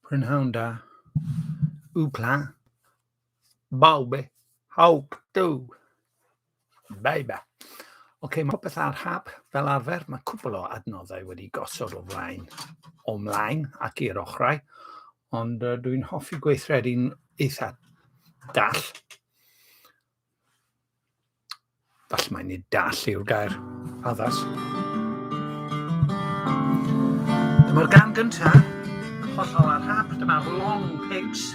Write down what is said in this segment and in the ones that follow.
Prynhawn da. Oopla. Bawbe. Hawp. Do. Baby. OK, mae popeth ar hap fel arfer. Mae cwbl o adnoddau wedi gosod ymlaen ac i'r ochrau. Ond dwi'n hoffi gweithredu'n eitha dall. Falle mae nid dall yw'r gair addas. Dyma'r gam gyntaf. Hollol ar hap. Dyma'r Long Pigs.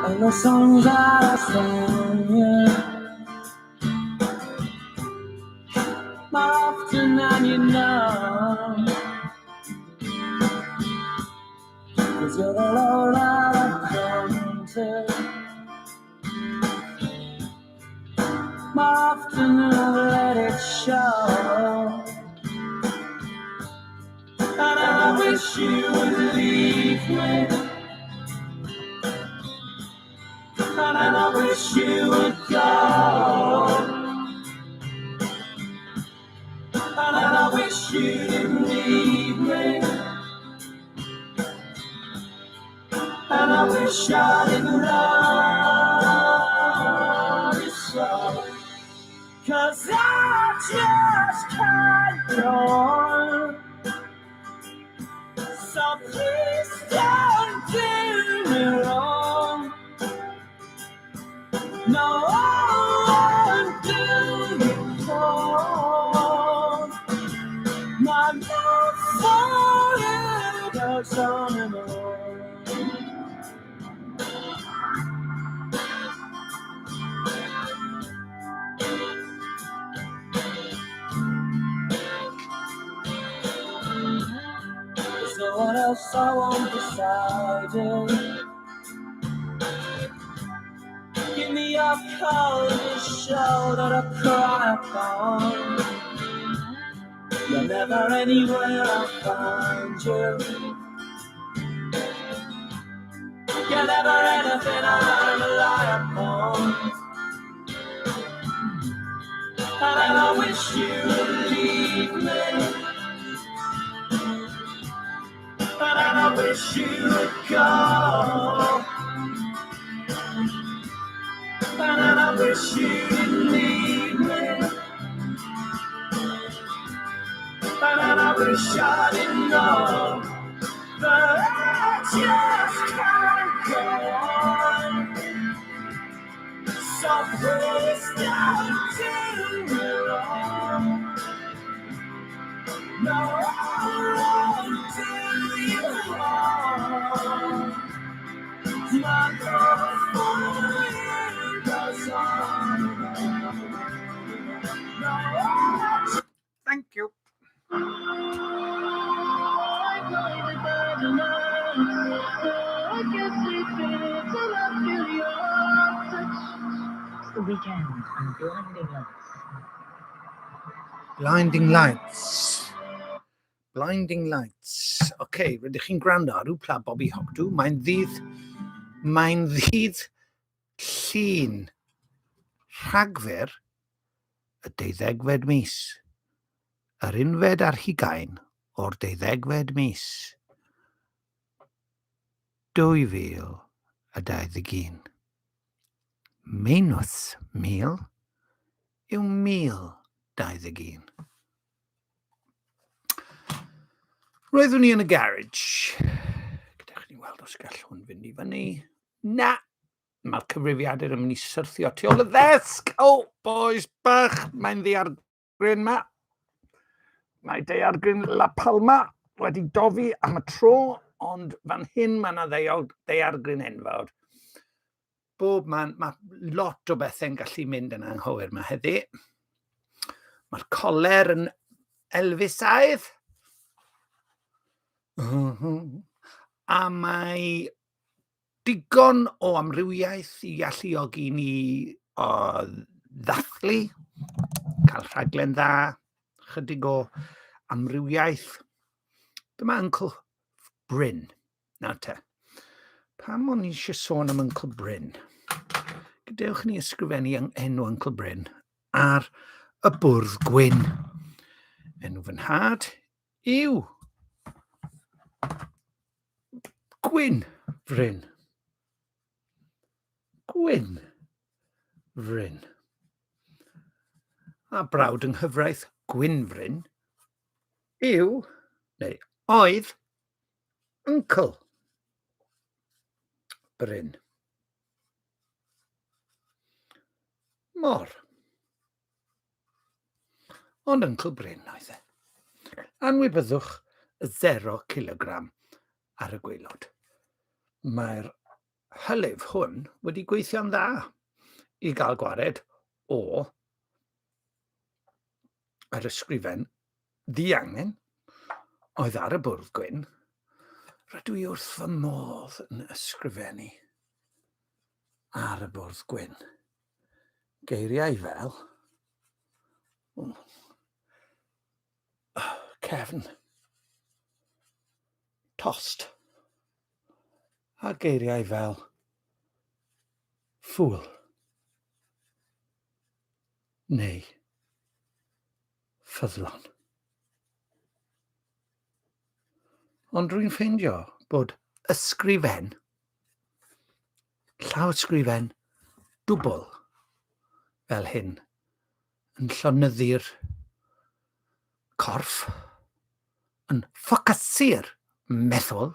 And the songs I sang, yeah, more often than you know, 'cause you're the Lord I've come to, more often than I've let it show. And I wish you would leave me, and I wish you would go. And I wish you didn't leave me, and I wish I didn't love you so. 'Cause I just can't go on, so please don't do me wrong. No, I won't do you wrong. My love for you goes on and on. There's no one else I want beside you. Give me your cold shoulder to cry upon. You're never anywhere I'll find you. You're never anything I rely upon. And I wish you would leave me, and I wish you would go. And I wish you didn't leave me, and I wish I didn't know. But I just can't go on, so please don't do me wrong. No, I won't do you wrong. My love for you goes on and on. No, I Thank you. It's the weekend and blinding lights. Blinding Lights. Blinding Lights. OK, rydych chi'n gwrando ar Oopla Bobby Hogdw. Mae'n ddydd llun Rhagfyr y 12fed mis. Yr 11 ar 20 o'r 12fed mis. 2021. Minus 1000 yw 1021. Roeddwn ni yn y garage. Gadewch ni weld os gall hwn fynd i fyny. Na! Mae'r cyfrifiadur yn mynd i syrthio tu ôl y ddesg. Boes bach. Mae'n ddaeargryn ma. Mae daeargryn La Palma wedi dofi am y tro, ond fan hyn mae yna daeargryn enfawr. Bob man, mae lot o bethau'n gallu mynd yn anghywir yma heddi. Mae'r coler yn Elfisaidd. A mae digon o amrywiaeth i alluogi ni o ddathlu, cael rhaglen dda, chydig o amrywiaeth. Dyma Uncle Bryn. Nawr te. Pam o'n i eisiau sôn am Uncle Bryn? Gadewch ni ysgrifennu enw Uncle Bryn ar y bwrdd gwyn. Enw fy nhad yw Gwyn Fryn. Gwyn Fryn. A brawd yng nghyfraith Gwyn Fryn yw, neu oedd, Uncle Bryn. Mor. Ond Uncle Bryn oedd e. Anwybyddwch 0 kilogram ar y gwaelod. Mae'r hylif hwn wedi gweithio'n dda i gael gwared o yr ysgrifen ddiangen oedd ar y bwrdd gwyn. Rydw i wrth fy modd yn ysgrifennu ar y bwrdd gwyn. Geiriau fel cefn, tost, a geiriau fel ffwl neu ffyddlon. Ond rwy'n ffeindio bod ysgrifen, llawysgrifen dwbl fel hyn yn llonyddu'r corff, yn ffocysu'r meddwl,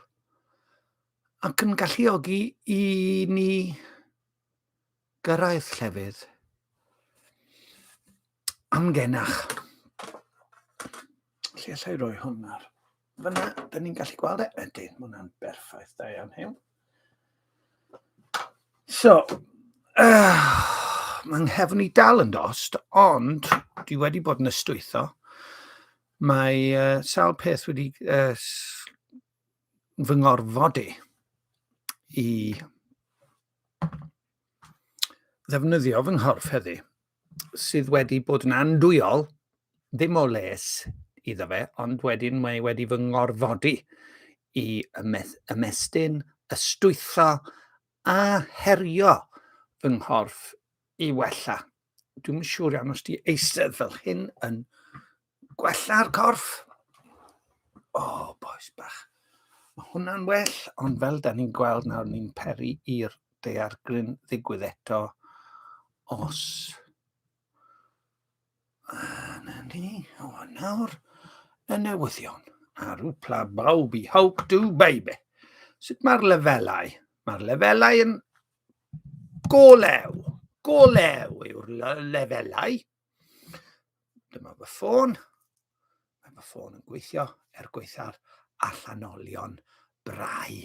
ac yn galluogi i ni gyrraedd llefydd amgenach. Lle allai roi hwn ar? Fyna, da ni'n gallu gweld e? Ydyn, mae hwnna'n berffaith da iawn hew. So, mae'n nghefn i dal yn dost, ond dwi wedi bod yn ystwytho. Mae sawl peth wedi fy ngorfodi i ddefnyddio fy nghorff heddi, sydd wedi bod yn andwyol, ddim o les iddo fe, ond wedyn mae wedi fy ngorfodi i ymestyn, ystwytho a herio fy nghorff i wella. Dwi'm yn siŵr iawn os di eistedd fel hyn yn gwella'r corff. O, boes bach. Mae hwnna'n well, ond fel da ni'n gweld nawr, ni'n peri i'r daeargryn ddigwydd eto os. Yna ni, o nawr, y newyddion. Arw pla bawb i hope do baby. Sut mae'r lefelau? Mae'r lefelau yn golew. Golew yw'r lefelau. Dyma fy ffôn. Mae fy ffôn yn gweithio gweitha'r allanolion brau.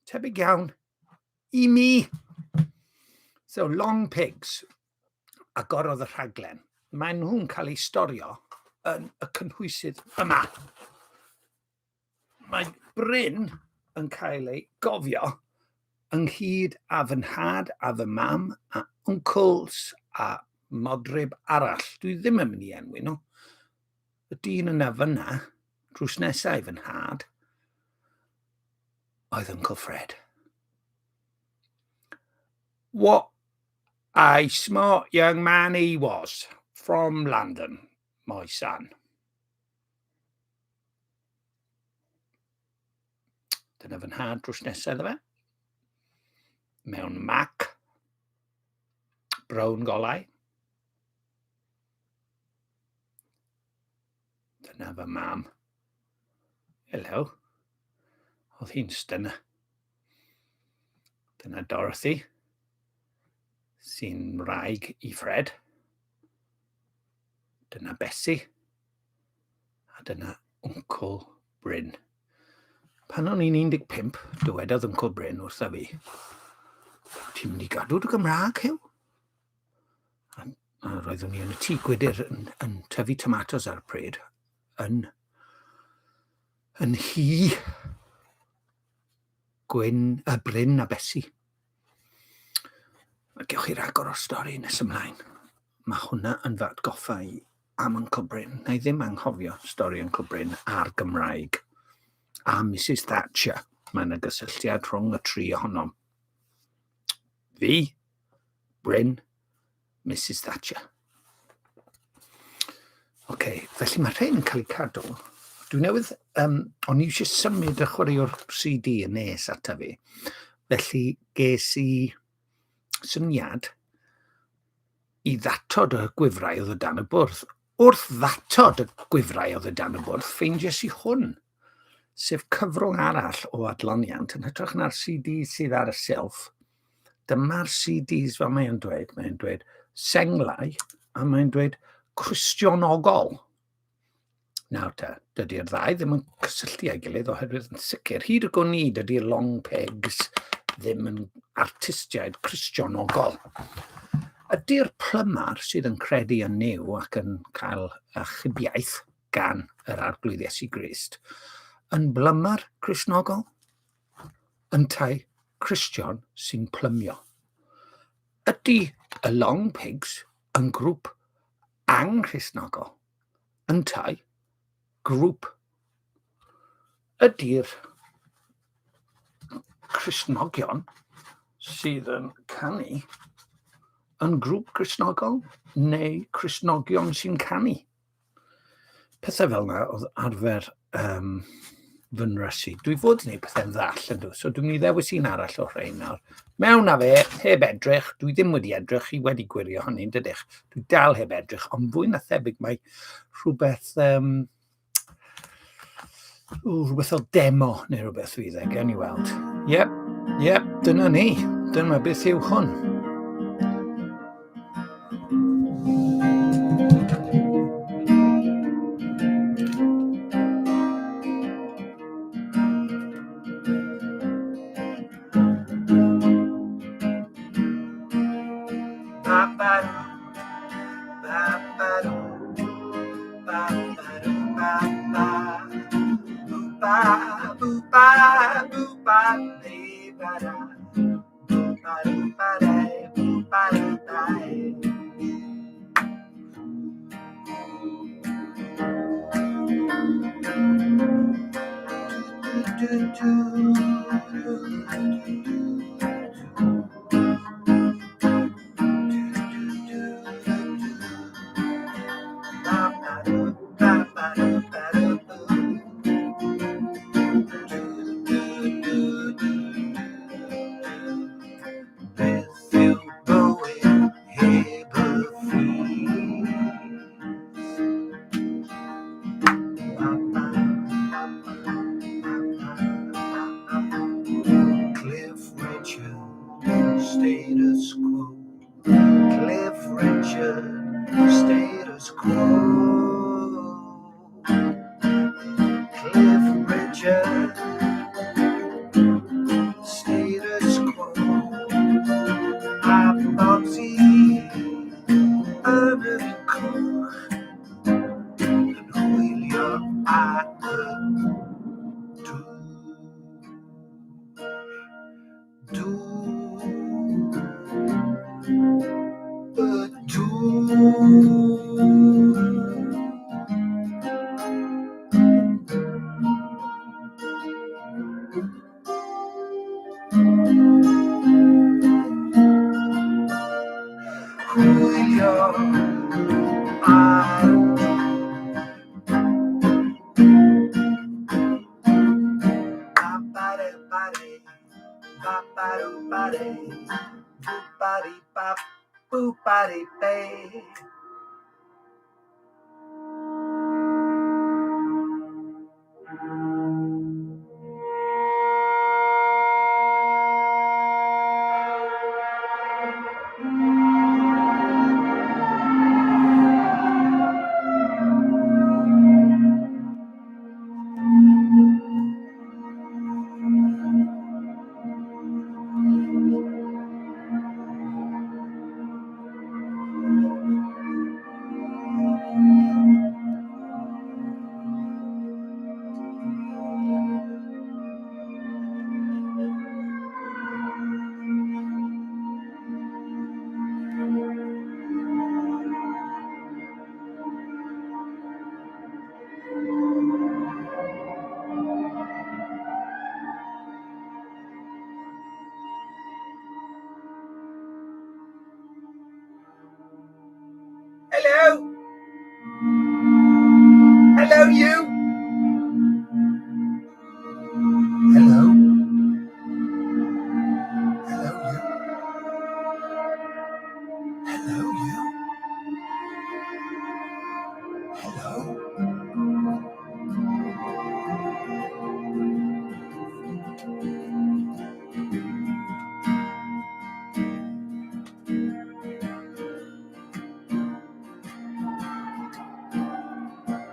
Tebyg iawn i mi. So, Long Pigs, agorodd y rhaglen. Mae nhw'n cael eu storio yn y cynhwysydd yma. Mae Bryn yn cael ei gofio ynghyd â fy nhad a fy mam a uncles a modryb arall. Dwi ddim yn mynd i enwi nhw. Y dyn yna fyna, drws nesaf i fy nhad, oedd Uncle Fred. What a smart young man he was, from London, my son. Dyna fy nhad drws nesaf iddo fe. Mewn mac, brown golau. Dyna fy mam. Hello. Oedd hi'n stunner. Dyna Dorothy, sy'n wraig i Fred. Dyna Bessie. A dyna Uncle Bryn. Pan o'n i'n 15, dywedodd Uncle Bryn wrtho fi, ti'n mynd i gadw dy Gymraeg, Hyw? A roeddwn i yn y tŷ gwydyr yn tyfu tomatos ar y pryd, yn hi Bryn a Bessie. Gewch chi ragor o'r stori nes ymlaen. Mae hwnna yn fy atgoffa i am Uncle Bryn. Na i ddim anghofio stori Uncle Bryn a'r Gymraeg. a Mrs Thatcher. Mae yna gysylltiad rhwng y tri ohonom. Fi, Bryn, Mrs Thatcher. Felly mae rhain yn cael eu cadw. Dwi newydd, o'n i eisiau symud y chwaraewr CD yn nes ata fi. Felly ges i syniad i ddatod y gwifrau oedd o dan y bwrdd. Wrth ddatod y gwifrau oedd o dan y bwrdd, ffeindiais i hwn, sef cyfrwng arall o adloniant yn hytrach na'r CD sydd ar y silff. Dyma'r CDs fel mae'n dweud. Mae'n dweud senglau a mae'n dweud Cristionogol. Nawr te, dydy'r ddau ddim yn cysylltu â'i gilydd oherwydd yn sicr. Hyd y gwni dydy'r long pegs ddim yn artistiaid Cristionogol. Ydy'r plymar sydd yn credu yn niw ac yn cael chybiaeth gan yr Arglwydd Iesu Grist yn blymar Cristionogol? Yntai Cristion sy'n plymio. Ydy y long pigs yn grŵp ang-Cristionogol? Yntai grŵp. Ydy'r Crisnogion sydd yn canu yn grŵp Crisnogol neu Crisnogion sy'n canu? Pethau fel yna oedd arfer fy nrysu. Dwi fod yn gwneud pethau'n ddall yn dwi, so dwi'n mynd i ddewis un arall o rhain nawr. Mewn a fe, heb edrych, dwi ddim wedi edrych, chi wedi gwirio hynny'n dydych. Dwi dal heb edrych, ond fwy na thebyg mae rhywbeth, rhywbeth o demo neu rhywbeth fydd e, gen i weld. Yep, dyna ni. Dyna beth yw hwn.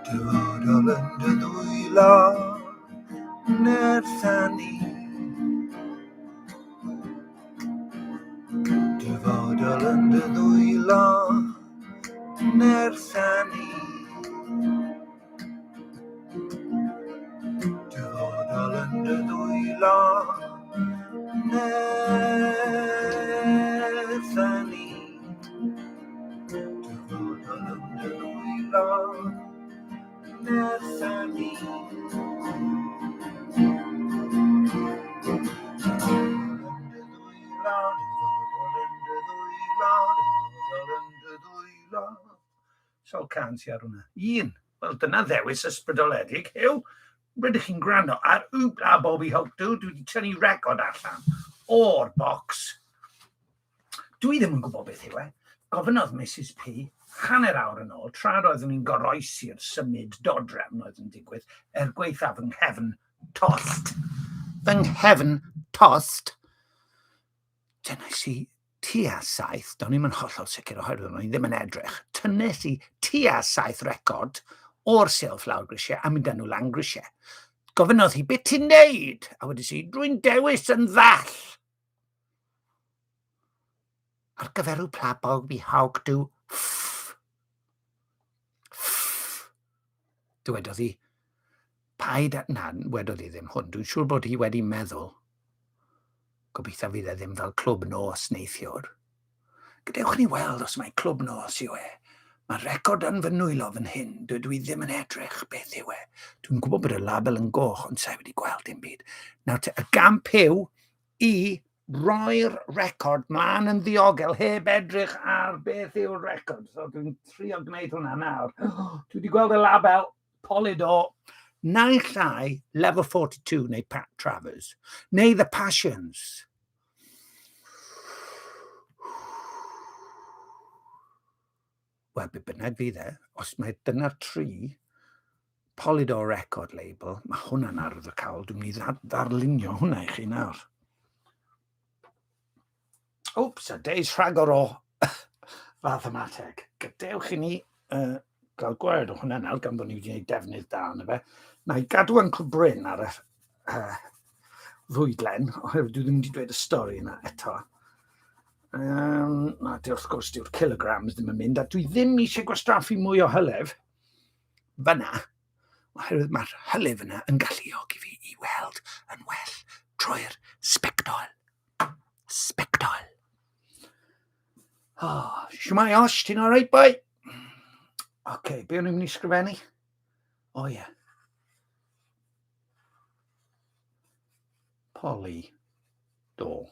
Dyfodol yn dy ddwylo, nerthani. Dyfodol yn dy ddwylo, nerthani. Dyfodol yn dy ddwylo, nerthani. Dyfodol yn dy ddwylo, nerthani. Sawl can sy ar hwnna? Un. Wel, dyna ddewis ysbrydoledig. Hew, rydych chi'n gwrando ar Oopla Bobby Hopdo. Dwi wedi tynnu record allan o'r bocs. Dwi ddim yn gwybod beth yw e. Gofynodd Mrs P hanner awr yn ôl, tra roeddwn ni'n goroesi'r symud dodrefn oedd yn digwydd, gweithaf yng nghefn tost. Fy nghefn tost. Dynes i tua 7, do'n i'm yn hollol sicr oherwydd o'n i ddim yn edrych. Tynnes i tua 7 record o'r silff lawr grisiau a mynd â nhw lan grisiau. Gofynodd hi, beth ti'n neud? A wedys i, rwy'n dewis yn ddall. Ar gyfer yw plabog fi hawg dw. Dywedodd hi, paid at na, wedodd hi ddim hwn. Dwi'n siŵr bod hi wedi meddwl. Gobeithio fydd e ddim fel clwb nos neithiwr. Gadewch ni weld os mae clwb nos yw e. Mae record yn fy nwylo fan hyn. Dwi ddim yn edrych beth yw e. Dwi'n gwybod bod y label yn goch, ond sa'i wedi gweld dim byd. Nawr, y gamp yw i roi'r record mlaen yn ddiogel heb edrych ar beth yw'r record. So dwi'n trio gwneud hwnna nawr. Dwi wedi gweld y label Polydor. Naill llai Level 42 neu Pat Travers, neu The Passions. Wel, be bynnag fydd e, os mae dyna'r 3 Polydor record label, mae hwnna'n ardd y cawl. Dwi'n mynd i ddarlunio hwnna i chi nawr. Oops, a deis rhagor o fathemateg. Gadewch i ni gael gwared o hwnna nawr, gan bod ni wedi gwneud defnydd da yna fe. Na i gadw yn clbryn ar y ddwydlen, oherwydd dwi ddim wedi dweud y stori yna eto. Wrth gwrs, diw'r kilograms ddim yn mynd, a dwi ddim eisiau gwastraffu mwy o hylif fyna, oherwydd mae'r hylif yna yn galluogi fi i weld yn well trwy'r sbectol. Sbectol. Shwmai Osh, ti'n all right, boi? Oce, be o'n i'n mynd i sgrifennu? O ie. Polydor.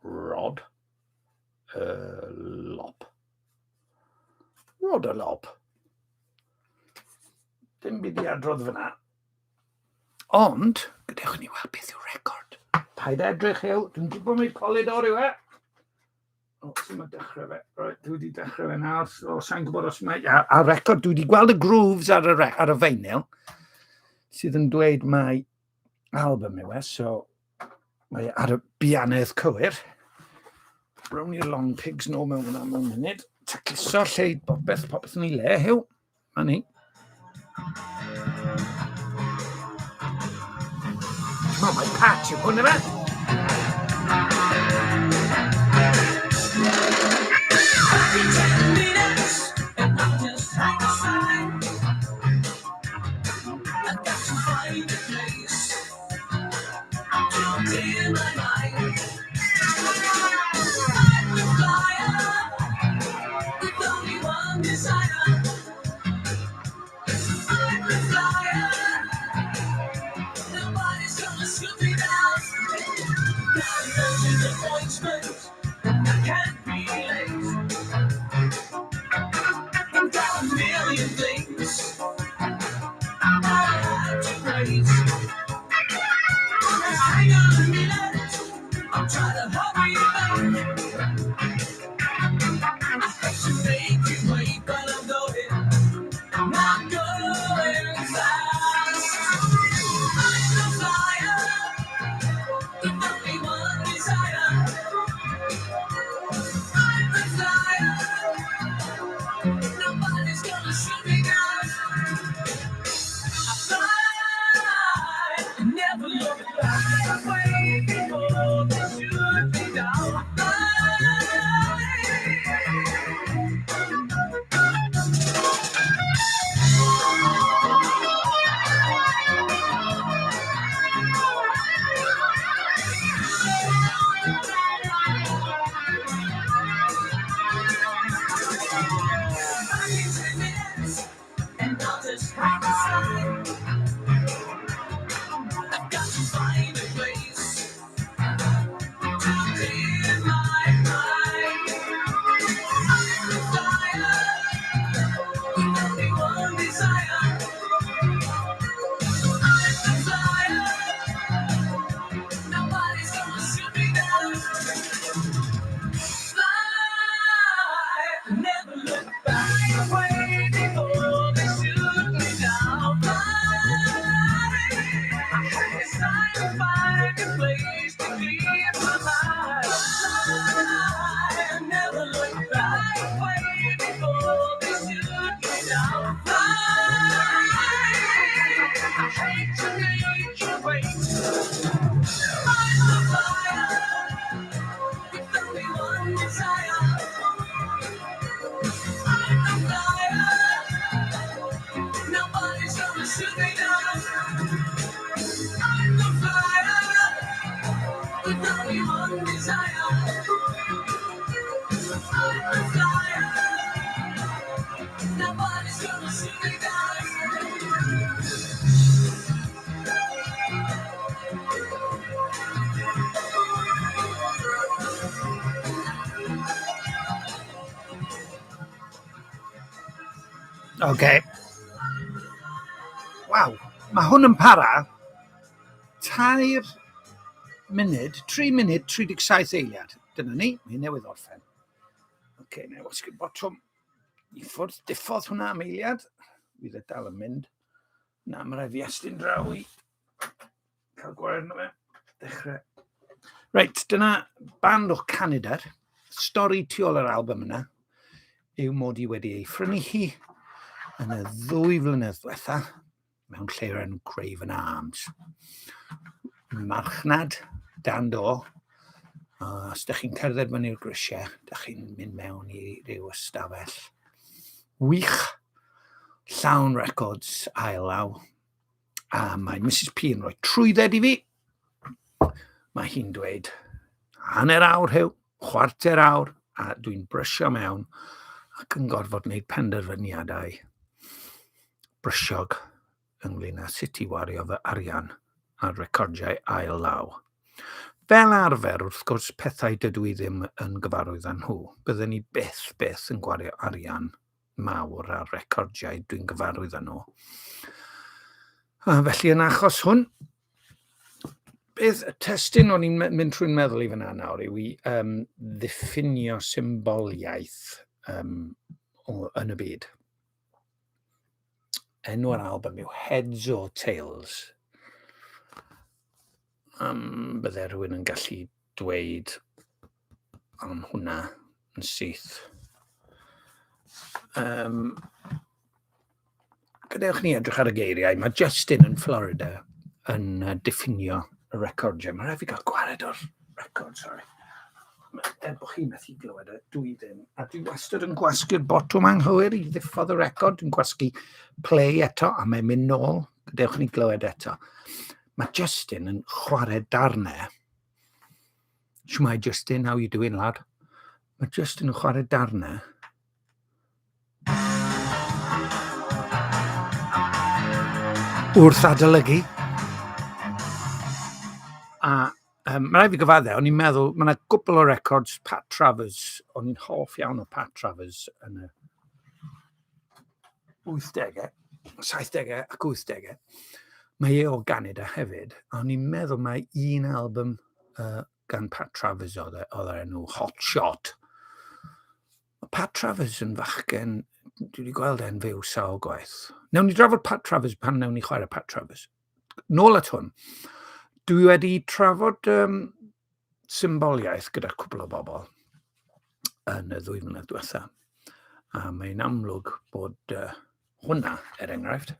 Rod. Lob. Rod a lob. Dim byd i adrodd fyna. Ond, gadewch ni weld beth yw'r record. Paid edrych yw, dwi'n gwybod mai Polydor yw e. O, sy'n mynd dechrau fe. Dwi wedi dechrau fe nawr. Sa'n gwybod os mae... A record, dwi wedi gweld y grooves ar y feinyl, sydd yn dweud mai album yw e, so mae ar y bianedd cywir. Rown i'r long pigs nôl mewn munud. Tacluso lleid popeth yn ei le, hyw. Ma ni. Mae patch yw hwn yma. Okay. Waw, mae hwn yn para 3 munud 37 eiliad. Dyna ni, mae newydd orffen. Okay, neu wasgu botwm i ffwrdd, diffodd hwnna am eiliad. Fydd e dal yn mynd. Na, mae rhaid fi estyn draw i cael gwared yna fe. Dechrau. Reit, dyna band o Canada. Stori tu ôl yr album yna yw mod i wedi ei phrynu hi yn y 2 flynedd diwetha mewn lle o'r enw Craven Arms. Marchnad, dan do. Os ydych chi'n cerdded fyny'r grisiau, ydych chi'n mynd mewn i ryw ystafell wych, llawn records ail law. A mae Mrs P yn rhoi trwydded i fi. Mae hi'n dweud, hanner awr hyw, chwarter awr, a dwi'n brysio mewn ac yn gorfod wneud penderfyniadau brysiog ynglyn â sut i wario fy arian ar recordiau ail law. Fel arfer, wrth gwrs, pethau dydw i ddim yn gyfarwydd â nhw. Byddwn ni byth yn gwario arian mawr ar recordiau dwi'n gyfarwydd â nhw. Felly yn achos hwn, beth y testyn o'n i'n mynd trwy'n meddwl i fyna nawr yw i ddiffinio symboliaeth yn y byd. Enw'r album yw Heads or Tails. Bydde rhywun yn gallu dweud am hwnna yn syth. Gadewch ni edrych ar y geiriau. Mae Justin yn Florida yn diffinio y recordiau. Mae rhaid fi gael gwared o'r record, sorry. Bod chi'n methu glywed y dwi ddim. A dwi wastad yn gwasgu'r botwm anghywir i ddiffodd y record. Dwi'n gwasgu play eto a mae'n mynd nôl. Gadewch ni glywed eto. Mae Justin yn chwarae darnau. Shwmai Justin, how you doing, lad? Mae Justin yn chwarae darnau. Wrth adolygu. A mae rhaid fi gyfadde, o'n i'n meddwl, mae yna gwbl o records Pat Travers, o'n i'n hoff iawn o Pat Travers yn y 80au, 70au ac 80au. Mae e o Canada hefyd, a o'n i'n meddwl mae un album gan Pat Travers oedd enw Hot Shot. Pat Travers yn fachgen, dwi wedi gweld e'n fyw sawl gwaith. Newn ni drafod Pat Travers pan newn ni chwarae Pat Travers. Nôl at hwn. Dwi wedi trafod symboliaeth gyda cwbl o bobl yn y 2 mlynedd diwetha. A mae'n amlwg bod hwnna, enghraifft,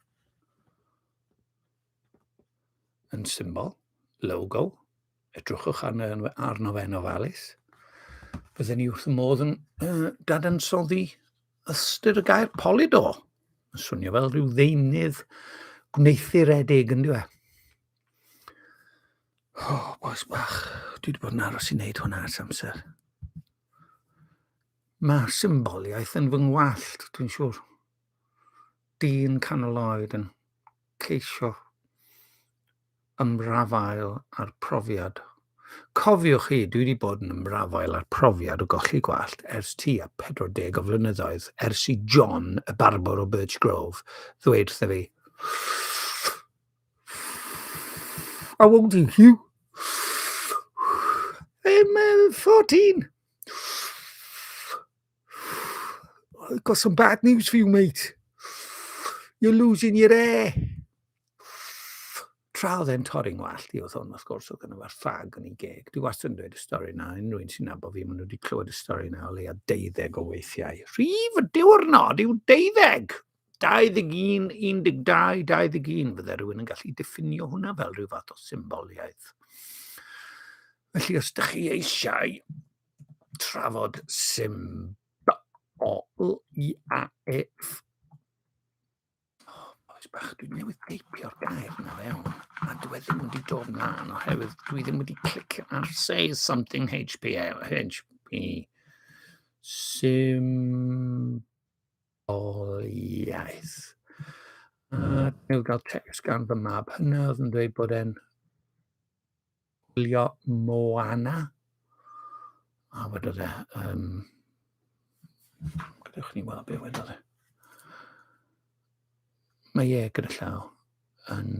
yn symbol, logo, edrychwch arno fe'n ofalus. Bydden ni wrth y modd yn dadansoddi ystyr y gair polydor. Yn swnio fel rhyw ddeunydd gwneithuredig yn diwe. Boes bach, dwi wedi bod yn aros i wneud hwnna at amser. Mae symboliaeth yn fy ngwallt, dwi'n siŵr. Dyn canol oed yn ceisio ymrafael ar profiad. Cofiwch chi, dwi wedi bod yn ymrafael ar profiad o golli gwallt ers tua 40 o flynyddoedd, ers i John, y barbwr o Birch Grove, ddweud wrtho fi, how old are you? I'm 14. I've got some bad news for you, mate. You're losing your air. Tra oedd e'n torri'n wallt i oedd hwn, wrth gwrs, oedd yna ffag yn ei geg. Dwi wastad yn dweud y stori na, unrhyw un sy'n nabod fi, maen nhw wedi clywed y stori na o leia 12 o weithiau. Rhif y diwrnod yw 12. 21, 12, 21. Fydde rhywun yn gallu diffinio hwnna fel rhyw fath o symboliaeth. Felly, os ydych chi eisiau trafod symboliaeth, bach, dwi'n newydd teipio'r gair na fewn, a dwi ddim wedi dod mlaen oherwydd dwi ddim wedi clicio ar say something HP. iaith. Dwi'n gael check gan fy mab. Hynny oedd yn dweud bod e'n wylio Moana. A wedodd e, gadewch ni weld be wedodd e. Mae e gyda llaw yn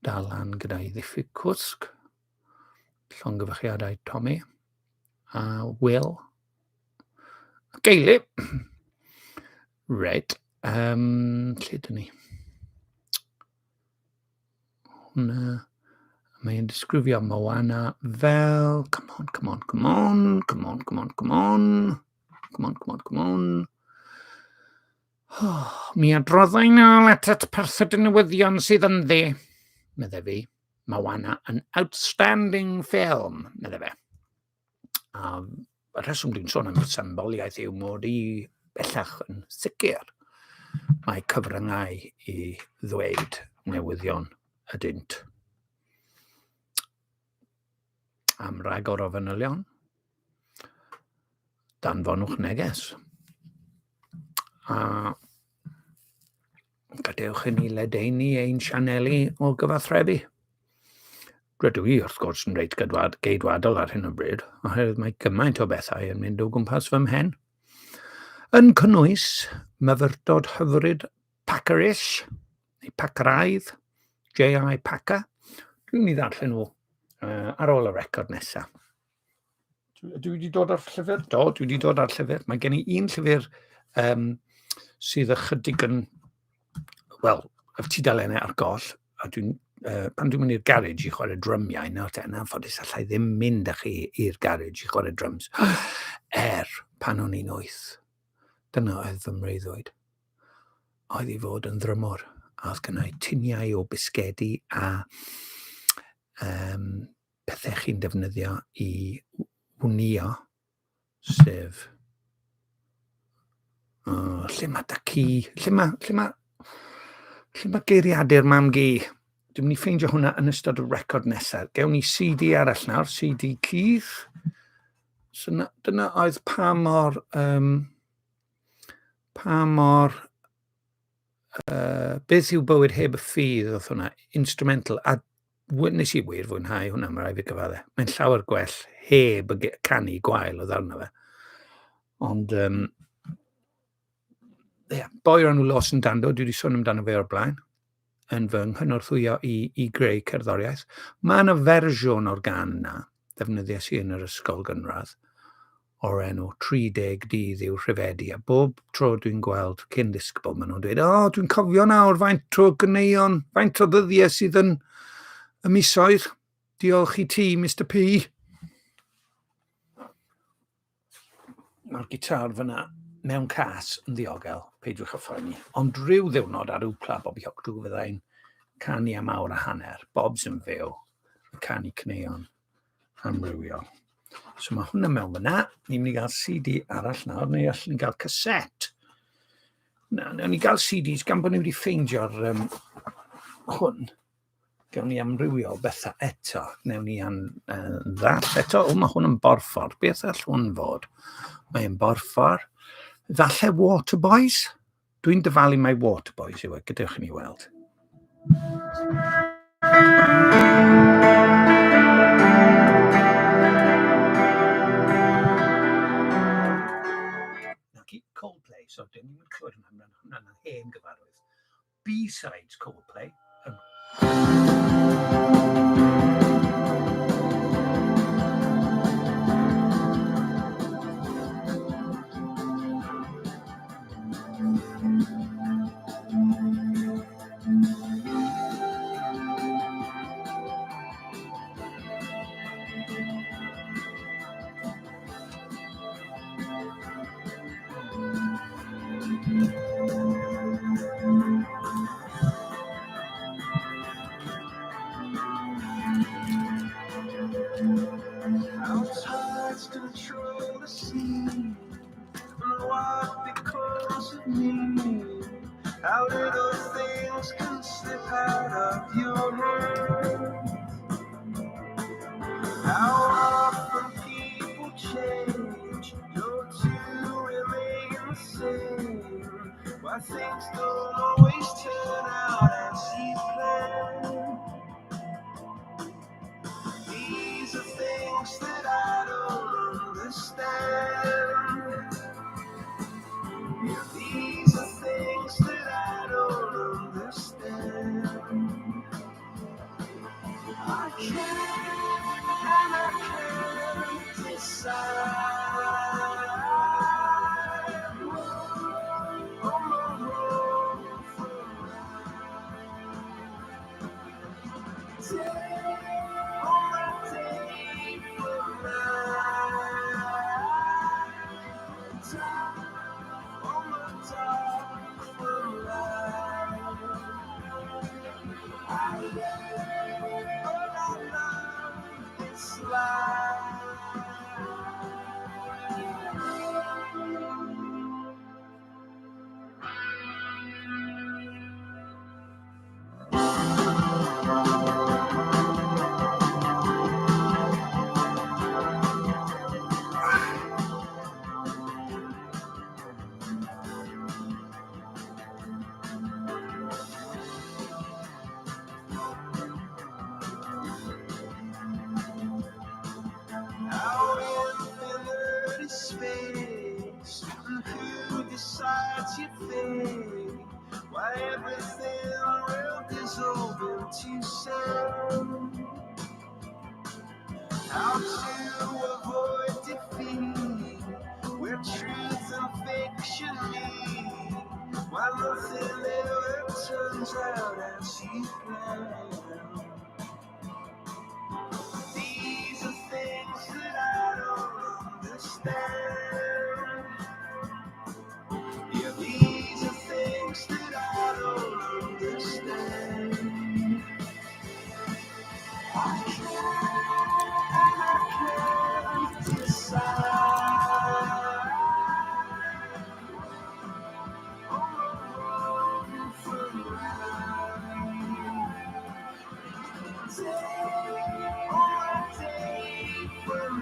dal lan gyda'i ddiffyg cwsg, llongyfachiadau Tommy a Will. Geili. Red. Lle dyn ni? Hwna. Mae'n disgrifio Moana fel... Come on. Mi adroddai nôl at y perswyd newyddion sydd yn dde, medde fi. Moana, an outstanding film, medde fe. A y rheswm dwi'n sôn am y symboliaeth yw mod i bellach yn sicr mae cyfryngau i ddweud newyddion ydynt. Am ragor o fanylion, danfonwch neges. A gadewch i ni ledeini ein sianeli o gyfathrebu. Rydw i wrth gwrs yn reit geidwadol ar hyn o bryd, oherwydd mae gymaint o bethau yn mynd o gwmpas fy mhen. Yn cynnwys myfyrdod hyfryd Packerish, neu Packeraidd, J.I. Packer. Dwi'n mynd i ddarllen nhw ar ôl y record nesaf. Dwi wedi dod ar llyfr? Do, dwi wedi dod ar llyfr. Mae gen i un llyfr sydd ychydig yn, wel, y tudalennau ar goll, a pan dwi'n mynd i'r garage i chwarae drymiau, yn ffodus allai ddim mynd â chi i'r garage i chwarae drums. Pan o'n i'n 8. Dyna oedd fy mreiddwyd. Oedd i fod yn ddrymwr. A oedd gynnau tiniau o bisgedi a pethau chi'n defnyddio i wnio, sef lle mae da ci, lle mae geiriadur mam gi. Dwi'n mynd i ffeindio hwnna yn ystod y record nesaf. Gewn ni CD arall nawr, CD Keith. So dyna oedd pa mor beth yw bywyd heb y ffydd oedd hwnna, instrumental, a nes i wir fwynhau hwnna, mae rai fi gyfadde. Mae'n llawer gwell heb y canu gwael oedd arno fe. Ond, boi o'r enw Lawson Dando, dwi wedi sôn amdano fe o'r blaen, yn fy nghynorthwyo i greu cerddoriaeth. Mae yna fersiwn o'r gan yna, ddefnyddiais i yn yr ysgol gynradd, o'r enw 30 dydd i'w rhyfedu. A bob tro dwi'n gweld cyn disgybl, maen nhw'n dweud, dwi'n cofio nawr faint o gyneuon, faint o ddyddiau sydd yn y misoedd. Diolch i ti, Mr P. Mae'r gitar fyna mewn cas yn ddiogel, peidwch â phoeni. Ond rhyw ddiwrnod ar wpla Bobby Hockley fyddai'n canu am awr a hanner. Bob's yn fyw, canu cneuon amrywiol. So mae hwnna mewn fyna. Ni'n mynd i gael CD arall nawr, neu allan ni gael cassette. Newn ni gael CDs gan bod ni wedi ffeindio'r hwn. Gewn ni amrywiol bethau eto. Newn ni ddall eto. Mae hwn yn borffor. Beth all hwn fod? Mae'n borffor. Falle Waterboys? Dwi'n dyfalu mai Waterboys yw e, gadewch i ni weld. Coldplay, so dyn ni'n clywed hwnna'n hen gyfarwydd. B-sides Coldplay. Control the sea, what because of me? How little things can slip out of your hand. How often people change, you're to remain the same. Why things don't always turn out as you plan. These are things that I don't understand. Yeah, these are things that I don't understand. I can't decide. How infinite is space, and who decides your fate? Why everything will dissolve into sound? How to avoid defeat, where truth and fiction meet? Why nothing ever turns out as you plan? These are things that I don't understand. Yeah, these are things that I don't understand. I can't decide. Oh, from day from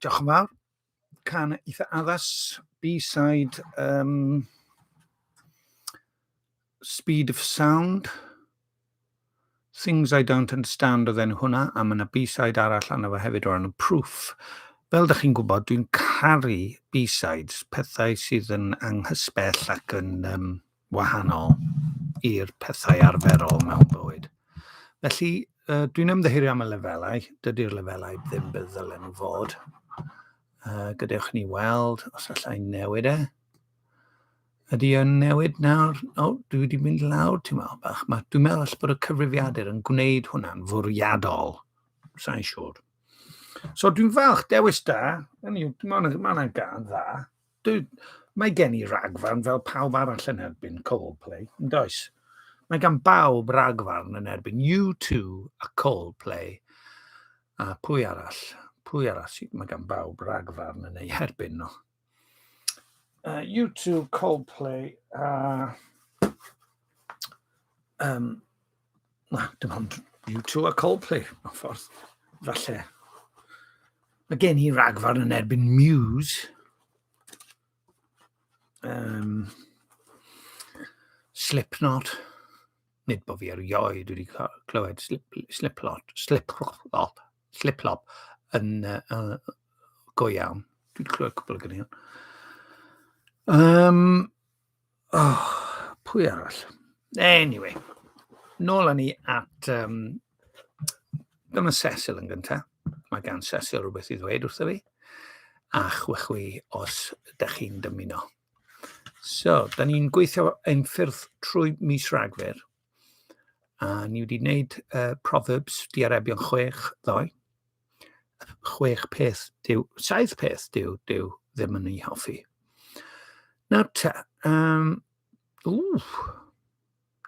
Diolch yn fawr. Can eitha addas, B-side, Speed of Sound. Things I Don't Understand oedd enw hwnna, a mae yna B-side arall arno fo hefyd o'r enw Proof. Fel ydych chi'n gwybod, dwi'n caru B-sides, pethau sydd yn anghysbell ac yn wahanol i'r pethau arferol mewn bywyd. Felly, dwi'n ymddiheuro am y lefelau. Dydy'r lefelau ddim bydd ddylen nhw fod. Gadewch ni weld os allai newid e. Ydy yn newid nawr? Dwi wedi mynd lawr, ti'n meddwl bach. Dwi'n meddwl all bod y cyfrifiadur yn gwneud hwnna'n fwriadol. Sa'n siŵr. So dwi'n falch, dewis da. Mae'n gan dda. Mae gen i ragfarn fel pawb arall yn erbyn Coldplay, yn does? Mae gan bawb ragfarn yn erbyn U2 a Coldplay. A pwy arall? Mae gan bawb ragfarn yn ei herbyn nhw. U2, Coldplay, dim ond U2 a Coldplay, mewn ffordd, falle. Mae gen i ragfarn yn erbyn Muse, Slipknot, nid bod fi erioed wedi clywed Slipknot yn go iawn. Dwi wedi clywed cwbl o gynnau. Pwy arall? Anyway, nôl â ni at dyma Cecil yn gyntaf. Mae gan Cecil rhywbeth i ddweud wrtho fi. A chwychwi os ydych chi'n dymuno. So, da ni'n gweithio ein ffyrdd trwy mis Rhagfyr. A ni wedi gwneud Proverbs diarebion 6:2. 7 peth Dyw ddim yn ei hoffi. Nawr te, 2,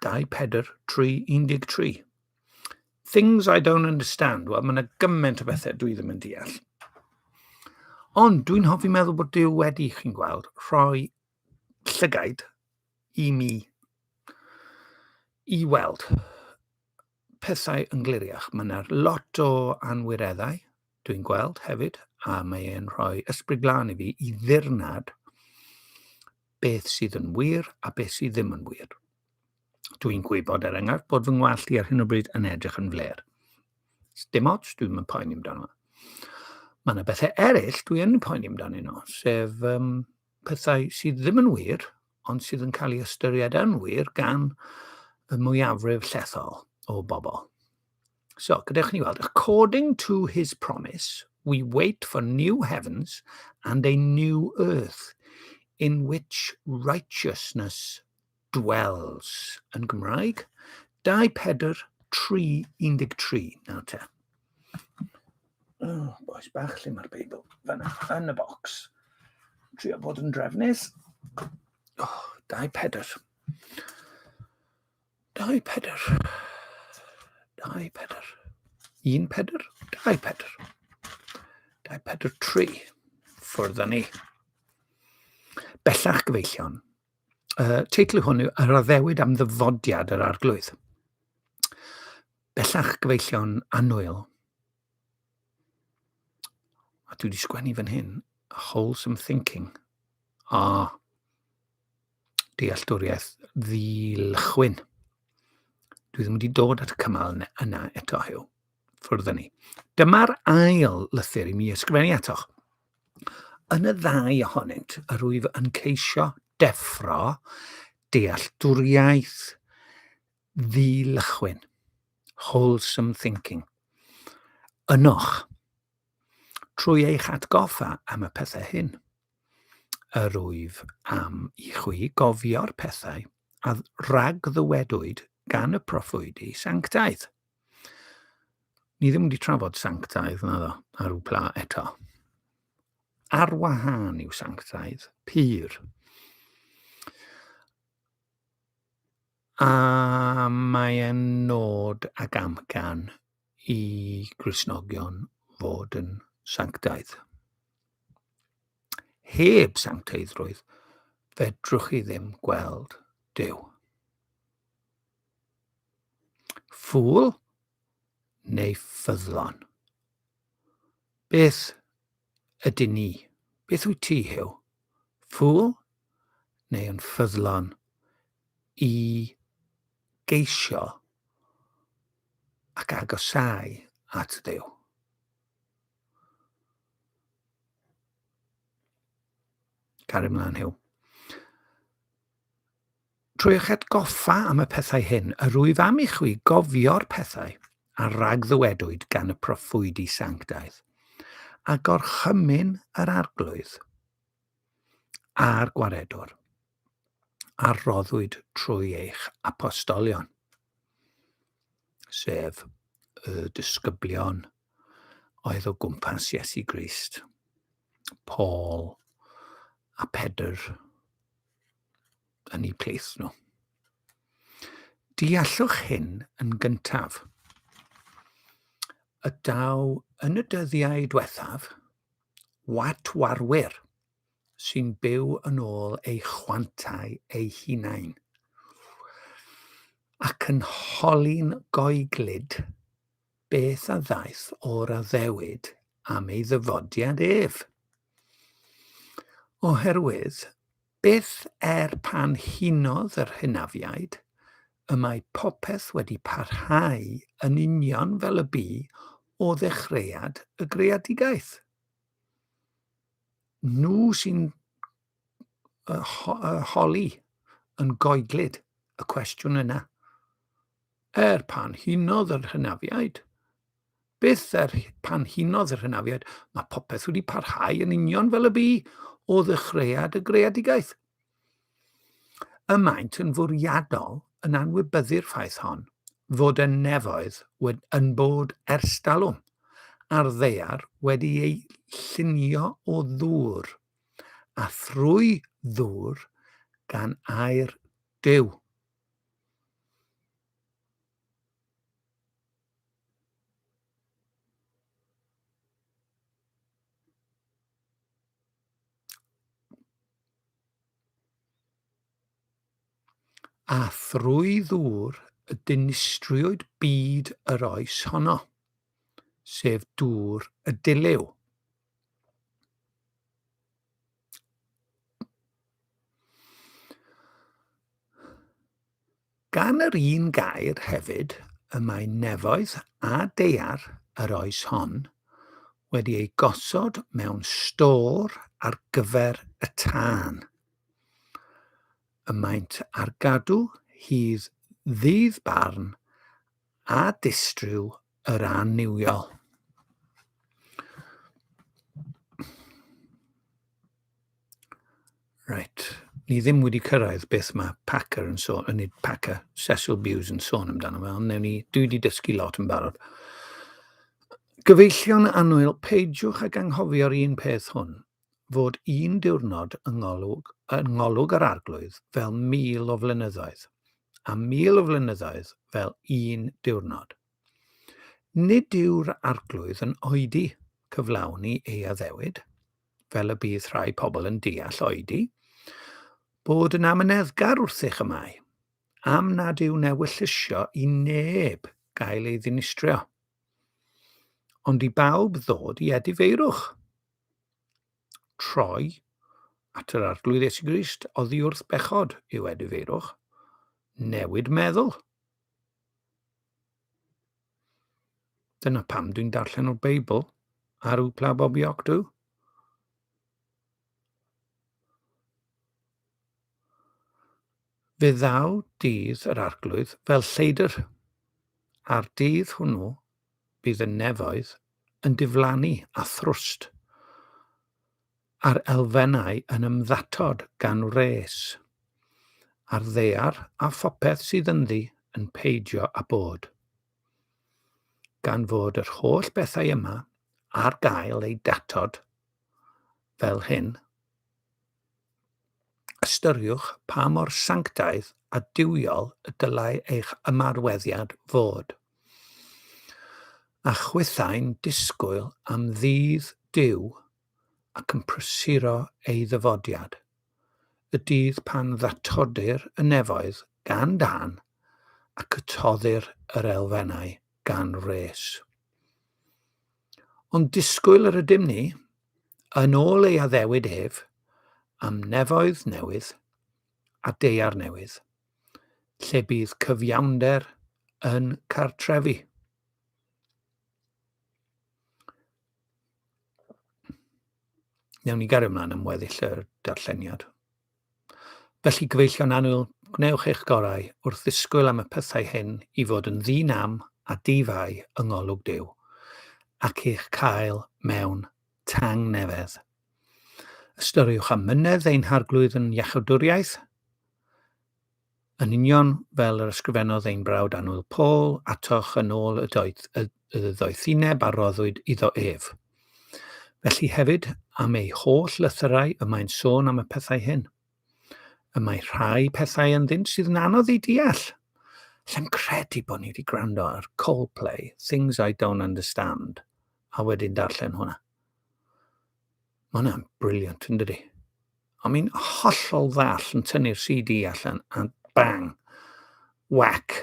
4, 3, 13. Things I don't understand. Wel, mae yna gymaint o bethau dwi ddim yn deall. Ond dwi'n hoffi meddwl bod Dyw wedi, chi'n gweld, rhoi llygaid i mi i weld. pethau yn gliriach. Mae yna lot o anwireddau dwi'n gweld hefyd, a mae e'n rhoi ysbryd glân i fi i ddirnad beth sydd yn wir a beth sydd ddim yn wir. Dwi'n gwybod enghraifft bod fy ngwallt i ar hyn o bryd yn edrych yn fler. Dim ots, dwi'n poeni amdano. Mae yna bethau eraill dwi yn poeni amdano nhw, sef pethau sydd ddim yn wir, ond sydd yn cael ei ystyried yn wir gan y mwyafrif llethol o bobl. So, gadewch ni weld, according to his promise, we wait for new heavens and a new earth in which righteousness dwells. Yn Gymraeg, 2 Pedr 3:13. Nawr te. Oh, boes bach, lle mae'r Beibl? Fyna, yn y bocs. Trio bod yn drefnus. Oh, 2 Pedr. 2 Pedr. 2 Pedr. 1 Pedr? 2 Pedr. 2 Pedr 3. Ffwrdd â ni. Bellach gyfeillion. Teitl hwn yw Yr Addewid am ddyfodiad yr arglwydd. Bellach gyfeillion annwyl. A dwi wedi sgwennu fan hyn, wholesome thinking. Dealltwriaeth ddilchwyn. Dwi ddim wedi dod at y cymal yna eto hiw. Ffwrdd â ni. Dyma'r ail lythyr i mi ysgrifennu atoch. Yn y ddau ohonynt, yr wyf yn ceisio deffro dealltwriaeth ddilchwyn. Wholesome thinking. Ynoch, trwy eich atgoffa am y pethau hyn, yr wyf am i chwi gofio'r pethau a ragddywedwyd gan y proffwydi sanctaidd. Ni ddim wedi trafod sanctaidd na ddo, ar yw pla eto. Ar wahân yw sanctaidd, pur. A mae e'n nod ag amcan i Gristnogion fod yn sanctaidd. Heb sanctaiddrwydd, fedrwch chi ddim gweld Duw. Ffŵl neu ffyddlon? Beth ydyn ni? Beth wyt ti, Huw? Ffŵl neu yn ffyddlon i geisio ac agosau at Dduw? Cario ymlaen, Huw. Trwy eich atgoffa am y pethau hyn, yr wyf am i chwi gofio'r pethau a ragddywedwyd gan y proffwydi sanctaidd, a gorchymyn yr arglwydd a'r gwaredwr, a roddwyd trwy eich apostolion, sef y disgyblion oedd o gwmpas Iesu Grist, Paul a Pedr yn eu plith nhw. Deallwch hyn yn gyntaf. Y daw yn y dyddiau diwethaf, watwarwyr sy'n byw yn ôl eu chwantau eu hunain ac yn holi'n goeglyd beth a ddaeth o'r addewid am ei ddyfodiad ef. Oherwydd, beth pan hunodd yr hynafiaid, y mae popeth wedi parhau yn union fel y bu o ddechreuad y greadigaeth. Nhw sy'n holi yn goeglyd y cwestiwn yna. Pan hunodd yr hynafiaid? Beth pan hunodd yr hynafiaid? Mae popeth wedi parhau yn union fel y bu o ddechreuad y greadigaeth. Y maent yn fwriadol yn anwybyddu'r ffaith hon fod y nefoedd yn bod ers talwm a'r ddaear wedi ei llunio o ddŵr a thrwy ddŵr gan air Duw. A thrwy ddŵr y dinistriwyd byd yr oes honno, sef dŵr y dilyw. Gan yr un gair hefyd y mae nefoedd a daear yr oes hon wedi ei gosod mewn stor ar gyfer y tân. Y maent ar gadw hydd ddydd barn a distryw yr aniwiol. Right. Ni ddim wedi cyrraedd beth mae Packer yn sôn, nid Packer, Cecil Bewes yn sôn amdano fe, ond dwi wedi dysgu lot yn barod. Gyfeillion annwyl, peidiwch ag anghofio'r un peth hwn, fod un diwrnod yng ngolwg yr arglwydd fel 1000 o flynyddoedd, a 1000 o flynyddoedd fel un diwrnod. Nid yw'r arglwydd yn oedi cyflawni ei addewid, fel y bydd rhai pobl yn deall oedi, bod yn amyneddgar wrthych y mae, am nad yw newyllysio i neb gael ei ddinistrio, ond i bawb ddod i edifeirwch. Troi at yr arglwydd Iesu Grist oddi wrth bechod i'w edifeirwch, newid meddwl. Dyna pam dwi'n darllen o'r Beibl ar wpla bobi octw. Fe ddaw dydd yr arglwydd fel lleidr. Ar dydd hwnnw bydd y nefoedd yn diflannu a thrwst, a'r elfennau yn ymddatod gan wres, a'r ddaear a phopeth sydd ynddi yn peidio â bod. Gan fod yr holl bethau yma ar gael ei datod fel hyn, ystyriwch pa mor sanctaidd a duwiol y dylai eich ymarweddiad fod. A chwythau'n disgwyl am ddydd Duw ac yn prysuro ei ddyfodiad, y dydd pan ddatodir y nefoedd gan dan ac ytoddir yr elfennau gan wres. Ond disgwyl yr ydym ni, yn ôl ei addewid ef, am nefoedd newydd a daear newydd, lle bydd cyfiawnder yn cartrefi. Newn ni gario ymlaen am weddill yr darlleniad. Felly gyfeillion annwyl, gwnewch eich gorau wrth ddisgwyl am y pethau hyn i fod yn ddinam a difau yng ngolwg Duw, ac eich cael mewn tang nefedd. Ystyriwch am mynedd ein harglwydd yn iachawdwriaeth, yn union fel yr ysgrifennodd ein brawd annwyl Paul atoch yn ôl y ddoethineb a roddwyd iddo ef. Felly hefyd am ei holl lythyrau y mae'n sôn am y pethau hyn. Y mae rhai pethau ynddynt sydd yn anodd i deall. Lle'n credu bod ni wedi gwrando ar Coldplay, Things I Don't Understand, a wedyn darllen hwnna. Mae hwnna'n briliant, yn dydi? I mean, hollol ddall yn tynnu'r CD allan, a bang, whack.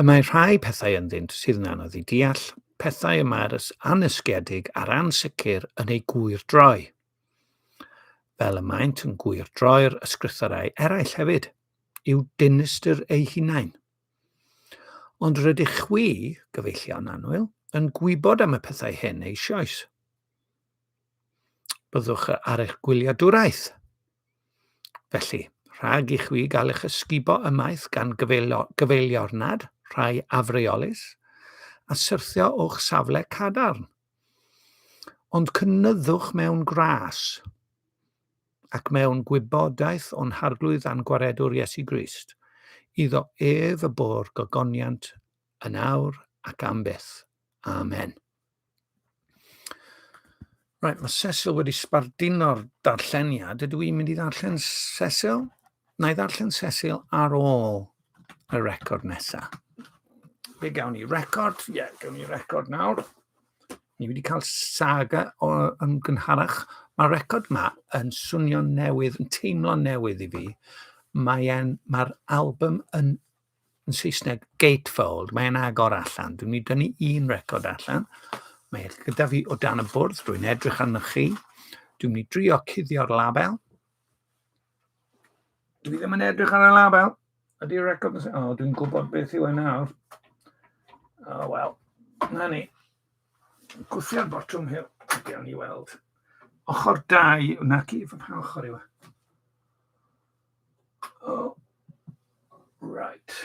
Y mae rhai pethau ynddynt sydd yn anodd i deall, pethau yma'r anysgedig a'r ansicr yn ei gwir droi. Fel y maent yn gwir droi'r ysgrythurau eraill hefyd, yw dinistyr ei hunain. Ond rydych chwi, gyfeillion annwyl, yn gwybod am y pethau hyn eisoes. Byddwch ar eich gwyliadwraeth. Felly, rhag i chwi gael eich ysgubo ymaith gan gyfeiliornad, rhai afreolus, a syrthio o'ch safle cadarn. Ond cynyddwch mewn gras, ac mewn gwybodaeth o'n harglwydd a'n gwaredwr Iesu Grist, iddo ef y bôr gogoniant yn awr ac am byth. Amen. Right, mae Cecil wedi sbarduno'r darlleniad. Ydw i'n mynd i ddarllen Cecil? Na i ddarllen Cecil ar ôl y record nesaf. Be gawn ni? Record? Gawn ni record nawr. Ni wedi cael saga yn gynharach. Mae'r record yma yn swnio'n newydd, yn teimlo'n newydd i fi. Mae'r album yn Saesneg gatefold, mae'n agor allan. Dwi'n mynd i dynnu un record allan. Mae gyda fi o dan y bwrdd, rwy'n edrych arno chi. Dwi'n mynd i drio cuddio'r label. Dwi ddim yn edrych ar y label. Ydy'r record yn... O, dwi'n gwybod beth yw e nawr. O, wel, na ni. Gwthio'r botwm hyw. Gawn ni weld. Ochr 2, nac i, fy pa ochr yw e? O, right.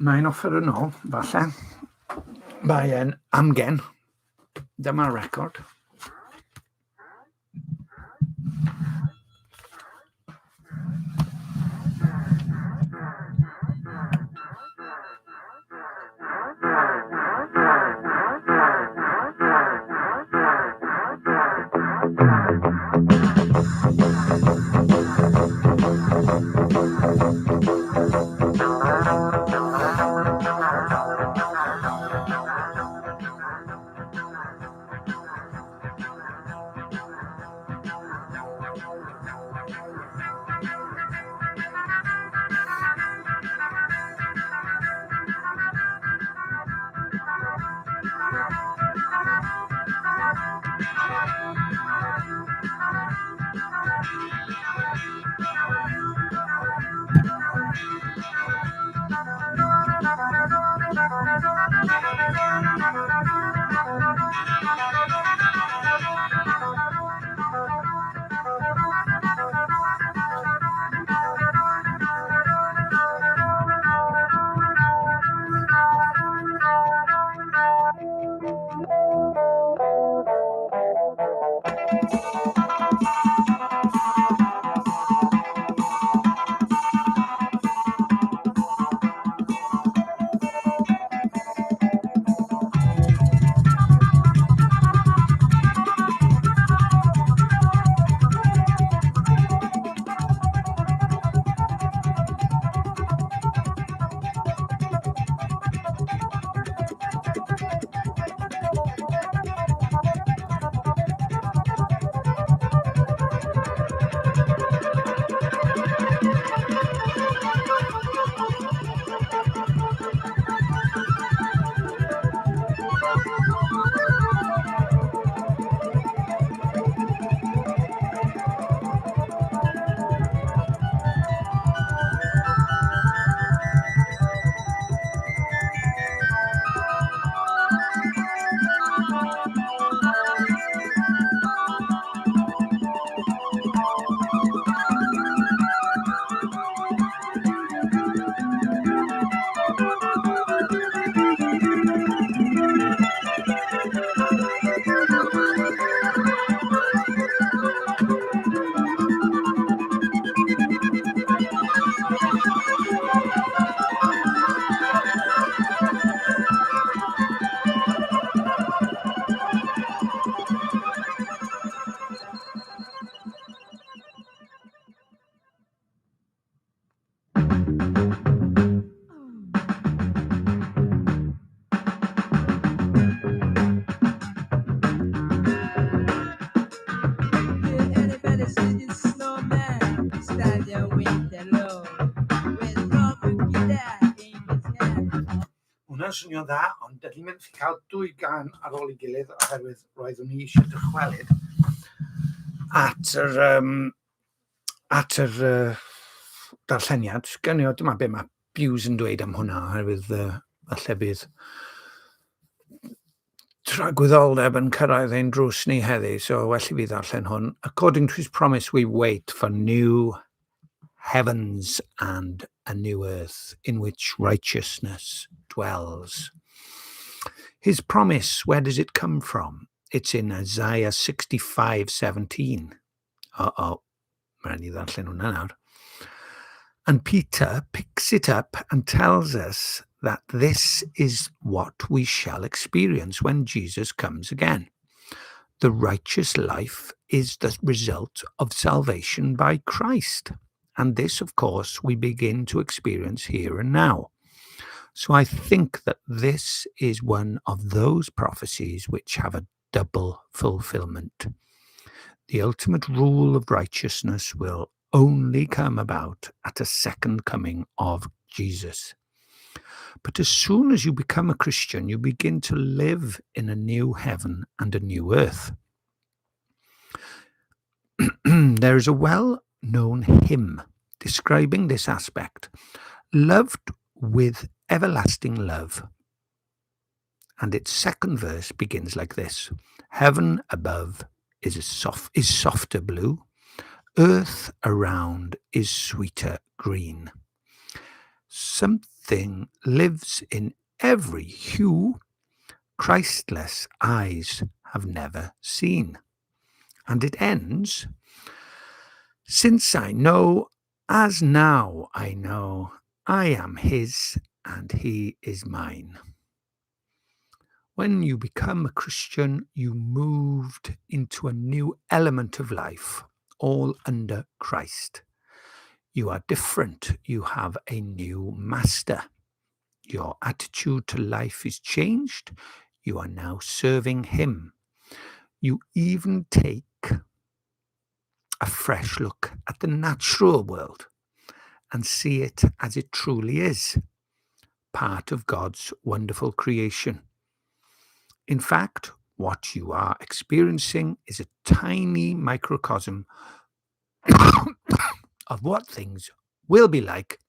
Mae'n offer yn ôl, falle. Mae'n amgen. Dyma'r record. Hwna'n swnio dda, ond dydyn ni'n mynd cael 2 gan ar ôl ei gilydd oherwydd roeddwn ni eisiau dychwelyd at yr darlleniad. Gynnu, dyma be mae Hughes yn dweud am hwnna, oherwydd falle bydd tragwyddoldeb yn cyrraedd ein drws ni heddi, so well i fi ddarllen hwn. According to his promise, we wait for new heavens and a new earth in which righteousness dwells. His promise, where does it come from? It's in Isaiah 65:17. Mae'n i ddarllen hwnna nawr. And Peter picks it up and tells us that this is what we shall experience when Jesus comes again. The righteous life is the result of salvation by Christ. And this, of course, we begin to experience here and now. So I think that this is one of those prophecies which have a double fulfillment. The ultimate rule of righteousness will only come about at a second coming of Jesus. But as soon as you become a Christian, you begin to live in a new heaven and a new earth. There is a well-known hymn describing this aspect, loved with everlasting love. And its second verse begins like this: heaven above is softer blue, earth around is sweeter green. Something lives in every hue Christless eyes have never seen. And it ends, since I know, as now I know, I am his and he is mine. When you become a Christian, you moved into a new element of life, all under Christ. You are different. You have a new master. Your attitude to life is changed. You are now serving him. You even take a fresh look at the natural world and see it as it truly is, part of God's wonderful creation. In fact, what you are experiencing is a tiny microcosm of what things will be like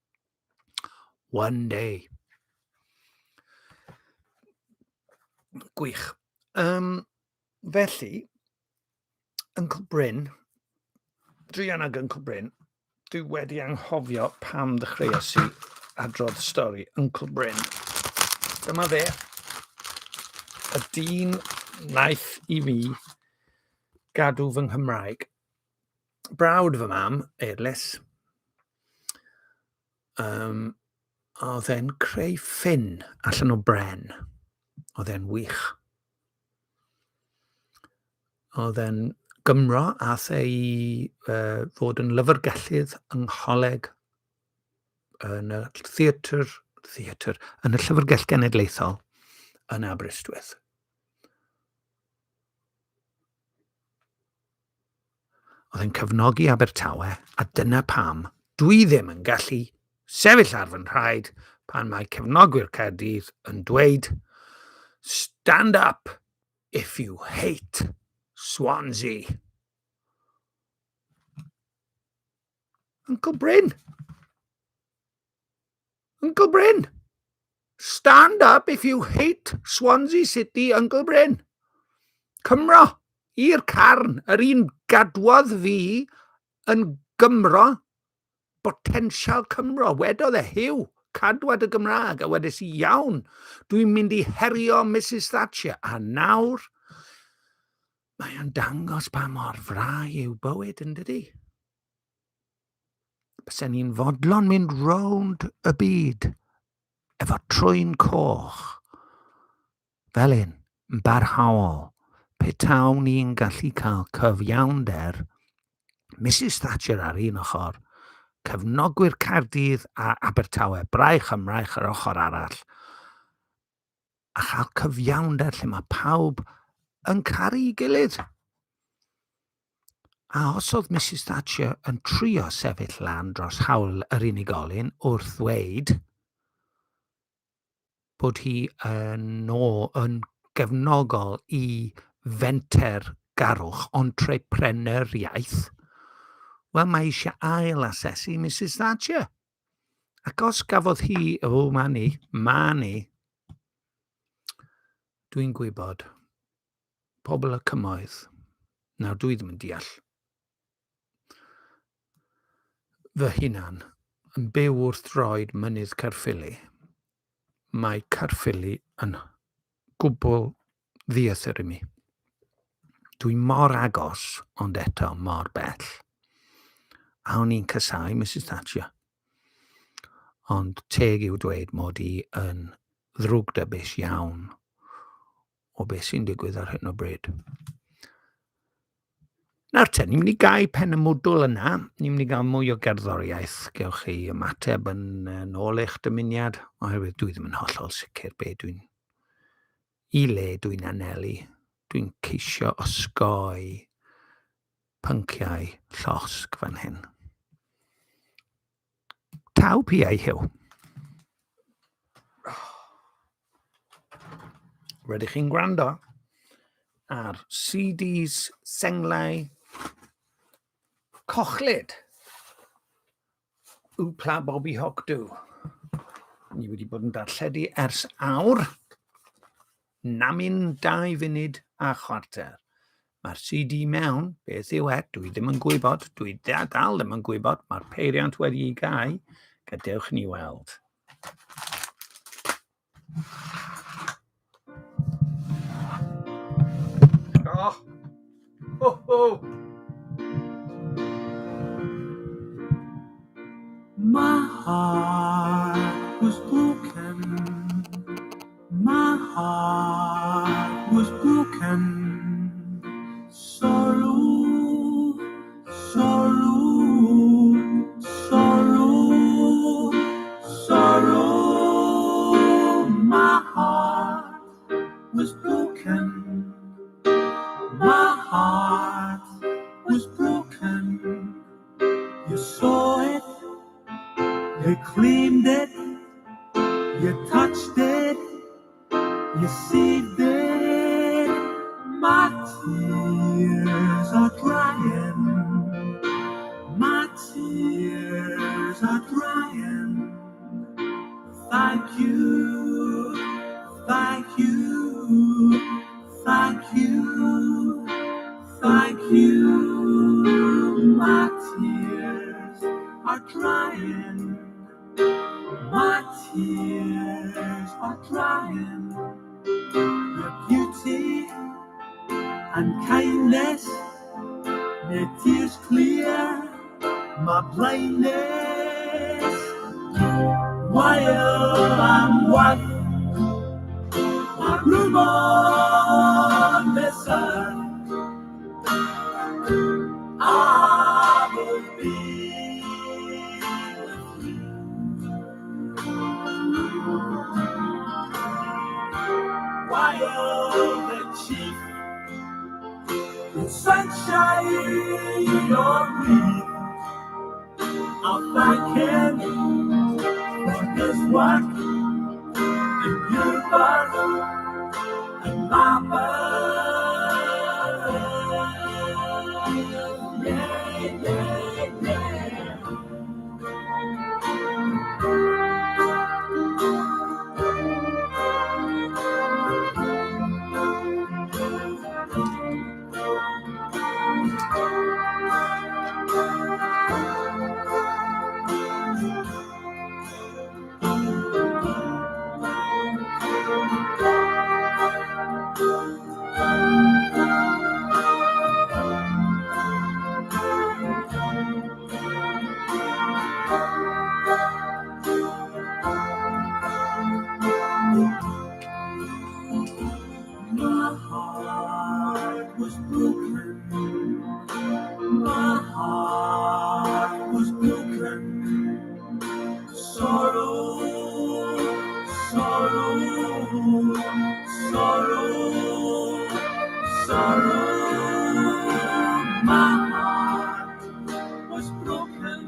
one day. Gwych. Felly, Uncle Bryn, Drian ag Uncle Bryn, dwi wedi anghofio pam ddechreuais i adrodd stori Uncle Bryn. Dyma fe, y dyn naeth i fi gadw fy Nghymraeg. Brawd fy mam, Eirlis, oedd e'n creu ffyn allan o bren. Oedd e'n wych. Oedd e'n Gymro, ath ei fod yn lyfrgellydd yng Ngholeg yn y theatr, yn y Llyfrgell Genedlaethol yn Aberystwyth. Oedd e'n cefnogi Abertawe, a dyna pam dwi ddim yn gallu sefyll ar fy nhraed pan mae cefnogwyr Caerdydd yn dweud, stand up if you hate Swansea. Uncle Bryn. Uncle Bryn. Stand up if you hate Swansea City, Uncle Bryn. Cymro, i'r carn, yr un gadwodd fi yn Gymro, potensial Cymro. Wedodd e, Huw, cadwad y Gymraeg, a wedes i, iawn, dwi'n mynd i herio Mrs Thatcher. A nawr, mae o'n dangos pa mor frau yw bywyd, yn dydi? Bysen ni'n fodlon mynd rownd y byd efo trwyn coch. Fel un, yn barhaol, petawn ni'n gallu cael cyfiawnder Mrs Thatcher ar un ochr, cefnogwyr Caerdydd a Abertawe, braich ymraich ar ochr arall, a chael cyfiawnder lle mae pawb yn caru ei gilydd. A os oedd Mrs Thatcher yn trio sefyll lan dros hawl yr unigolyn wrth ddweud bod hi yn gefnogol i fenter garwch, entrepreneuriaeth, wel, mae eisiau ail-asesu Mrs Thatcher. Ac os gafodd hi, mani, dwi'n gwybod, pobl y cymoedd, nawr dwi ddim yn deall, fy hunan yn byw wrth droed mynydd Caerffili. Mae Caerffili yn gwbl ddiethyr i mi. Dwi mor agos, ond eto mor bell. A o'n i'n casau Mrs Thatcher. Ond teg i'w dweud mod i yn ddrwgdybus iawn o beth sy'n digwydd ar hyn o bryd. Nawr te, ni'n mynd i gau pen y mwdwl yna, ni'n mynd i gael mwy o gerddoriaeth, gewch chi ymateb yn ôl eich dymuniad, oherwydd dwi ddim yn hollol sicr be dwi'n anelu, dwi'n ceisio osgoi pynciau llosg fan hyn. Taw piau hiw. Rydych chi'n gwrando ar CDs senglau cochlyd. Wpla Bobby Hogdw. Ni wedi bod yn darlledu ers awr. Namin 2 funud a chwarter. Mae'r CD mewn, beth yw dwi ddim yn gwybod, dwi dal ddim yn gwybod, mae'r peiriant wedi ei gau, gadewch ni weld. My heart was broken. My heart was broken. Sorrow, sorrow, sorrow, sorrow. My heart was broken. My heart was broken. You saw it, you claimed it, you touched it, you saved it. My tears are drying. My tears are drying. Thank you, thank you, thank you, thank you. My tears are drying. My tears are drying. Your beauty and kindness made tears clear my blindness. While I'm with my room on this earth, I will be with you. While the chief sunshine on me, I'll thank him for his work in your birth and my birth. Yeah, yeah, yeah. My heart was broken. My heart was broken. Sorrow, sorrow, sorrow, sorrow. My heart was broken.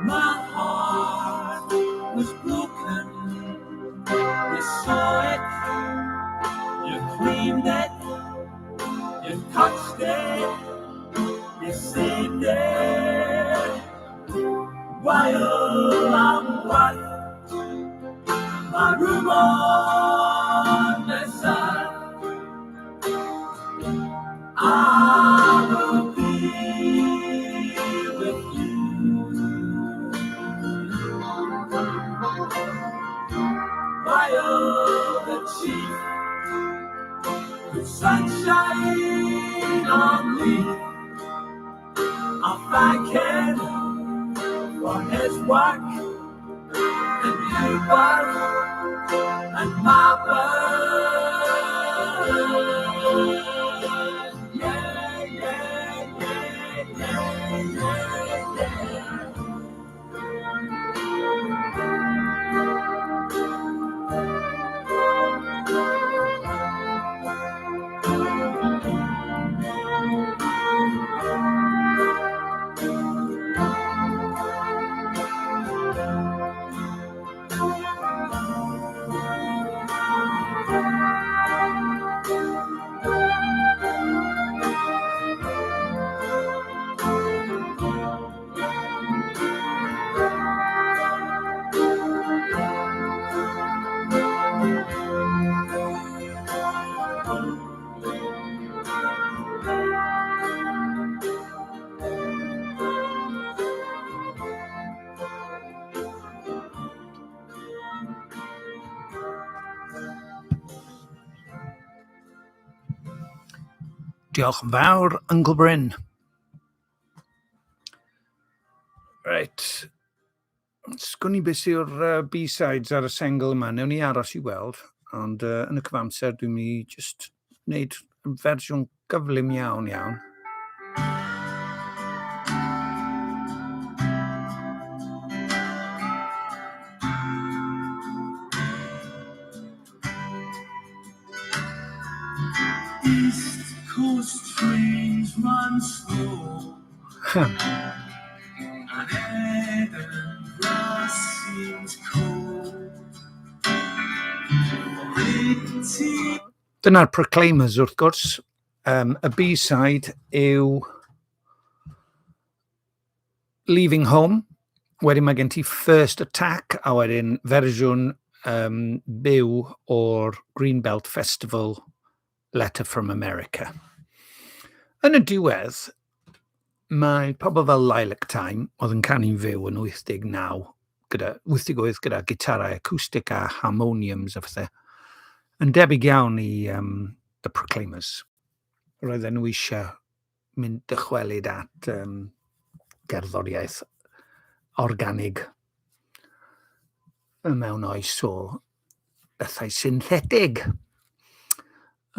My heart was broken. You saw it, you claimed it, you touched it, you saved it. While I'm with my room on this earth, I will be with you. While the chief with sunshine on me, I'll thank him for his work and your work and my birth. Yeah, yeah, yeah, yeah, yeah, Diolch fawr, Uncle Bryn. Right. Sgwn i beth yw'r B-sides ar y sengl yma. Newn ni aros i weld. Ond yn y cyfamser, dwi'n mynd i just wneud fersiwn gyflym iawn. East Coast trains run slow, and Edinburgh seems cold. Dyna'r Proclaimers wrth gwrs. Y B-side yw Leaving Home. Wedyn mae gen ti First Attack, a wedyn fersiwn byw o'r Greenbelt Festival, Letter from America. Yn y diwedd, mae pobl fel Lilac Time, oedd yn canu'n fyw yn 89, 88 gyda gitarau acoustic a harmoniums a phethau, yn debyg iawn i The Proclaimers. Roedden nhw eisiau mynd dychwelyd at gerddoriaeth organig mewn oes o bethau synthetig.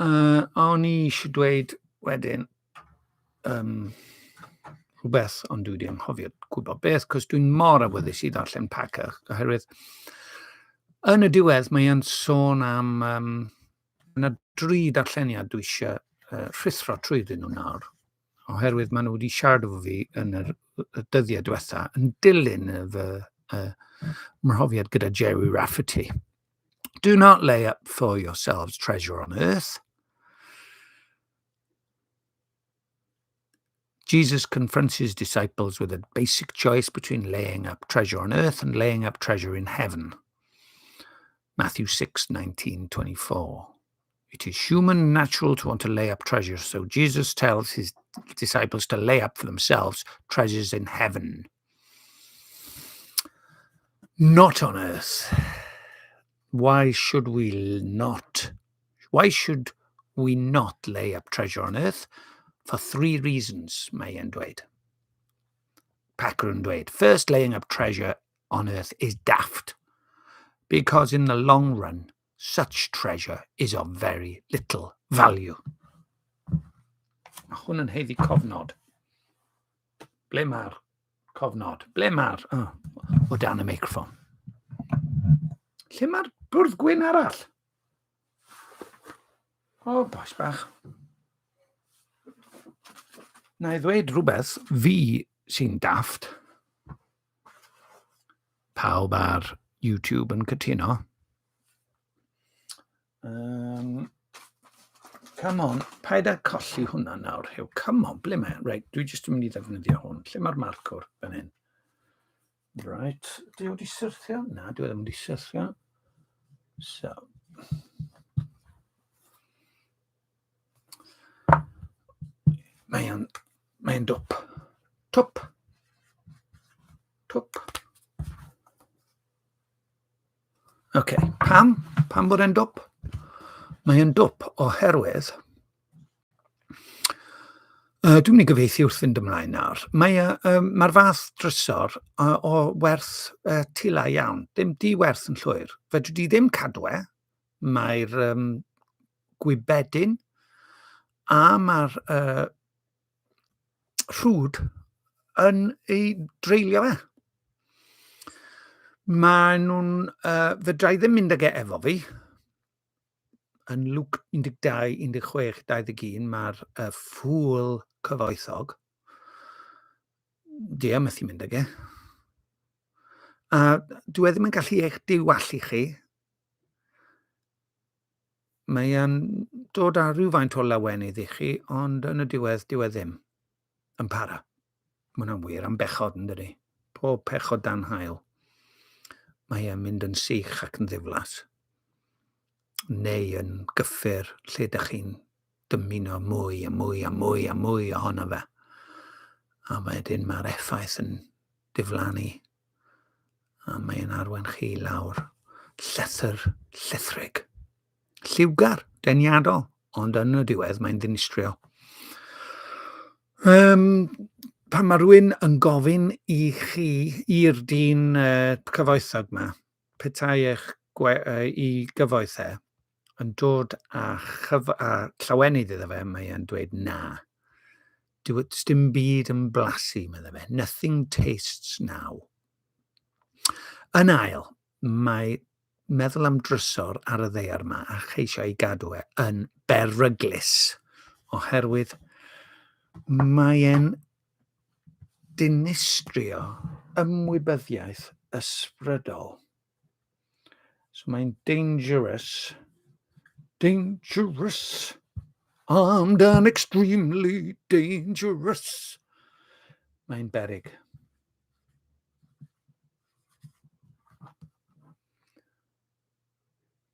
O'n i eisiau dweud wedyn rhywbeth, ond dwi wedi anghofio gwybod beth, cos dwi'n mor awyddus i ddarllen Packer, oherwydd yn y diwedd mae yn sôn am yna 3 darlleniad dwi eisiau rhithro trwyddyn nhw nawr, oherwydd maen nhw wedi siarad efo fi yn y dyddiau diwetha yn dilyn fy mhrofiad gyda Jerry Rafferty. Do not lay up for yourselves treasure on earth. Jesus confronts his disciples with a basic choice between laying up treasure on earth and laying up treasure in heaven. Matthew 6:19-24. It is human and natural to want to lay up treasure, so Jesus tells his disciples to lay up for themselves treasures in heaven. Not on earth. Why should we not lay up treasure on earth? For 3 reasons, mae e'n dweud. Packer yn dweud. First, laying up treasure on earth is daft, because in the long run, such treasure is of very little value. Mae hwn yn heiddi cofnod. Ble mae'r cofnod? Ble mae'r... o dan y meicroffon. Lle mae'r bwrdd gwyn arall? O, boes bach. Na i ddweud rhywbeth fi sy'n daft. Pawb ar YouTube yn cytuno. Come on, paid â colli hwnna nawr. Come on, ble mae? Right, dwi jyst yn mynd i ddefnyddio hwn. Lle mae'r marcwr fan hyn? Right, dwi wedi syrthio? Na, dwi ddim wedi syrthio. So. Mae'n dwp. Twp. OK, pam? Pam bod e'n dwp? Mae'n dwp oherwydd... dwi'n mynd i gyfeithu wrth fynd ymlaen nawr. Mae'r fath drysor o werth tila iawn. Dim di-werth yn llwyr. Fedri di ddim cadw e. Mae'r gwybedyn a mae'r rhwd yn ei dreulio e. Mae nhw'n... fedra i ddim mynd ag efo fi. Yn Luke 12, 16, 21, mae'r ffŵl cyfoethog. Di am methu mynd ag e. A dwi ddim yn gallu eich diwallu chi. Mae e'n dod â rhywfaint o lawenydd i chi, ond yn y diwedd ddim yn para. Mae hwnna'n wir am bechod yn dydi. Pob pechod dan hael. Mae e'n mynd yn sych ac yn ddiflas. Neu yn gyffur lle ydych chi'n dymuno mwy ohono fe. A wedyn mae'r effaith yn diflannu. A mae'n arwain chi lawr llithrig. Lliwgar, deniadol, ond yn y diwedd mae'n ddinistriol. Pan mae rhywun yn gofyn i chi, i'r dyn cyfoethog yma, petai eich i gyfoethau yn dod a llawenydd iddo fe, mae e'n dweud na. Does dim byd yn blasu, medda fe. Nothing tastes now. Yn ail, mae meddwl am drysor ar y ddaear yma a cheisio ei gadw yn beryglus, oherwydd mae e'n dinistrio ymwybyddiaeth ysbrydol. So mae'n dangerous, armed and extremely dangerous. Mae'n beryg.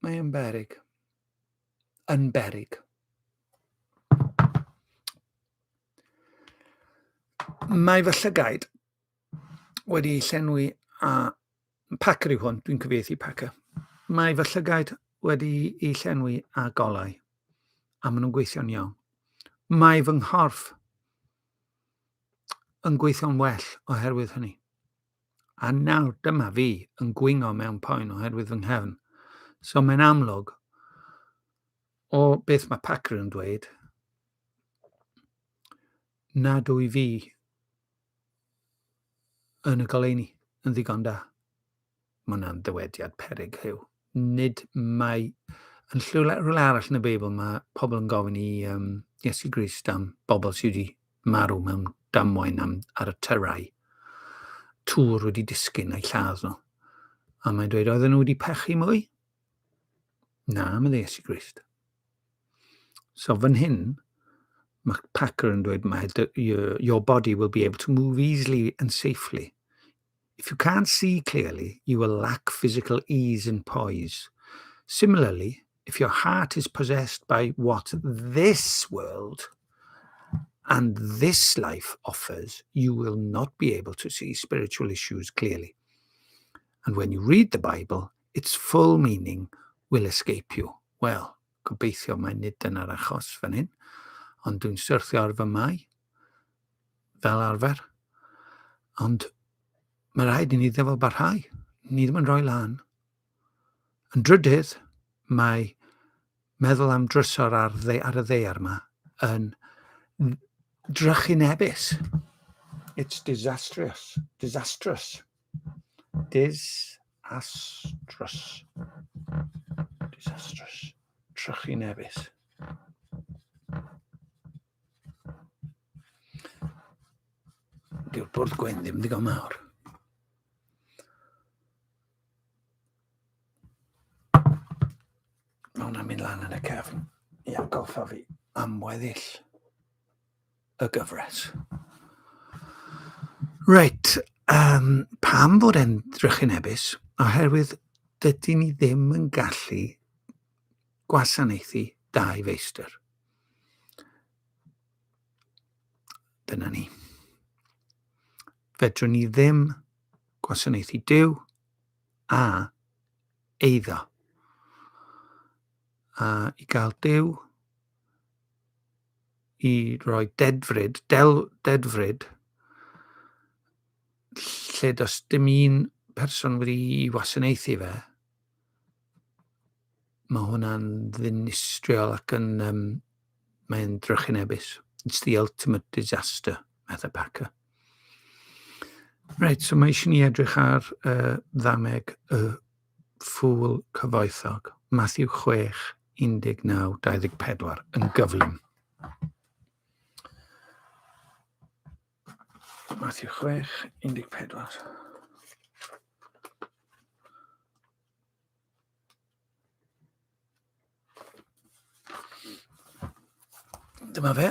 Mae'n beryg. Yn beryg. Mae fy llygaid wedi llenwi a Packer yw hwn, dwi'n cyfieithu Packer. Mae fy llygaid wedi ei llenwi a golau a maen nhw'n gweithio'n iawn. Mae fy nghorff yn gweithio'n well oherwydd hynny. A nawr dyma fi yn gwingo mewn poen oherwydd fy nghefn. So mae'n amlwg o beth mae Packer yn dweud nad yw fi yn y goleuni yn ddigon da. Mae hwnna'n ddywediad peryg hyw. Nid mae yn rhywle arall yn y Beibl mae pobl yn gofyn i Iesu Grist am bobl sydd wedi marw mewn damwain ar y tyrau. Tŵr wedi disgyn a'i lladd nhw. A mae'n dweud, oedden nhw wedi pechu mwy? Na, mae Iesu Grist. So fan hyn, mae Packer yn dweud, your body will be able to move easily and safely. If you can't see clearly, you will lack physical ease and poise. Similarly, if your heart is possessed by what this world and this life offers, you will not be able to see spiritual issues clearly. And when you read the Bible, its full meaning will escape you. Well, gobeithio mae nid dyna'r achos fan hyn, ond dwi'n syrthio ar fy mai, fel arfer, ond mae rhaid i ni ddefo barhau. Ni ddim yn rhoi lan. Yn drydydd, mae meddwl am drysor ar y ddaear yma yn drychinebus. It's disastrous. Disastrous. Disastrous. Disastrous. Drychinebus. Dyw'r bwrdd gwyn ddim digon mawr. Mae hwnna'n mynd lan yn y cefn i atgoffa fi am weddill y gyfres. Reit, pam fod e'n drychinebus? Oherwydd dydyn ni ddim yn gallu gwasanaethu dau feistr. Dyna ni. Fedrwn ni ddim gwasanaethu Duw a eiddo. A i gael Duw i roi dedfryd, lle does dim un person wedi wasanaethu fe, mae hwnna'n ddinistriol ac yn mae'n drychinebus. It's the ultimate disaster, meddwl Packer. Reit, so mae eisiau ni edrych ar ddameg y ffŵl cyfoethog, Matthew 6, 19, 24, yn gyflym. Matthew 6, 14. Dyma fe.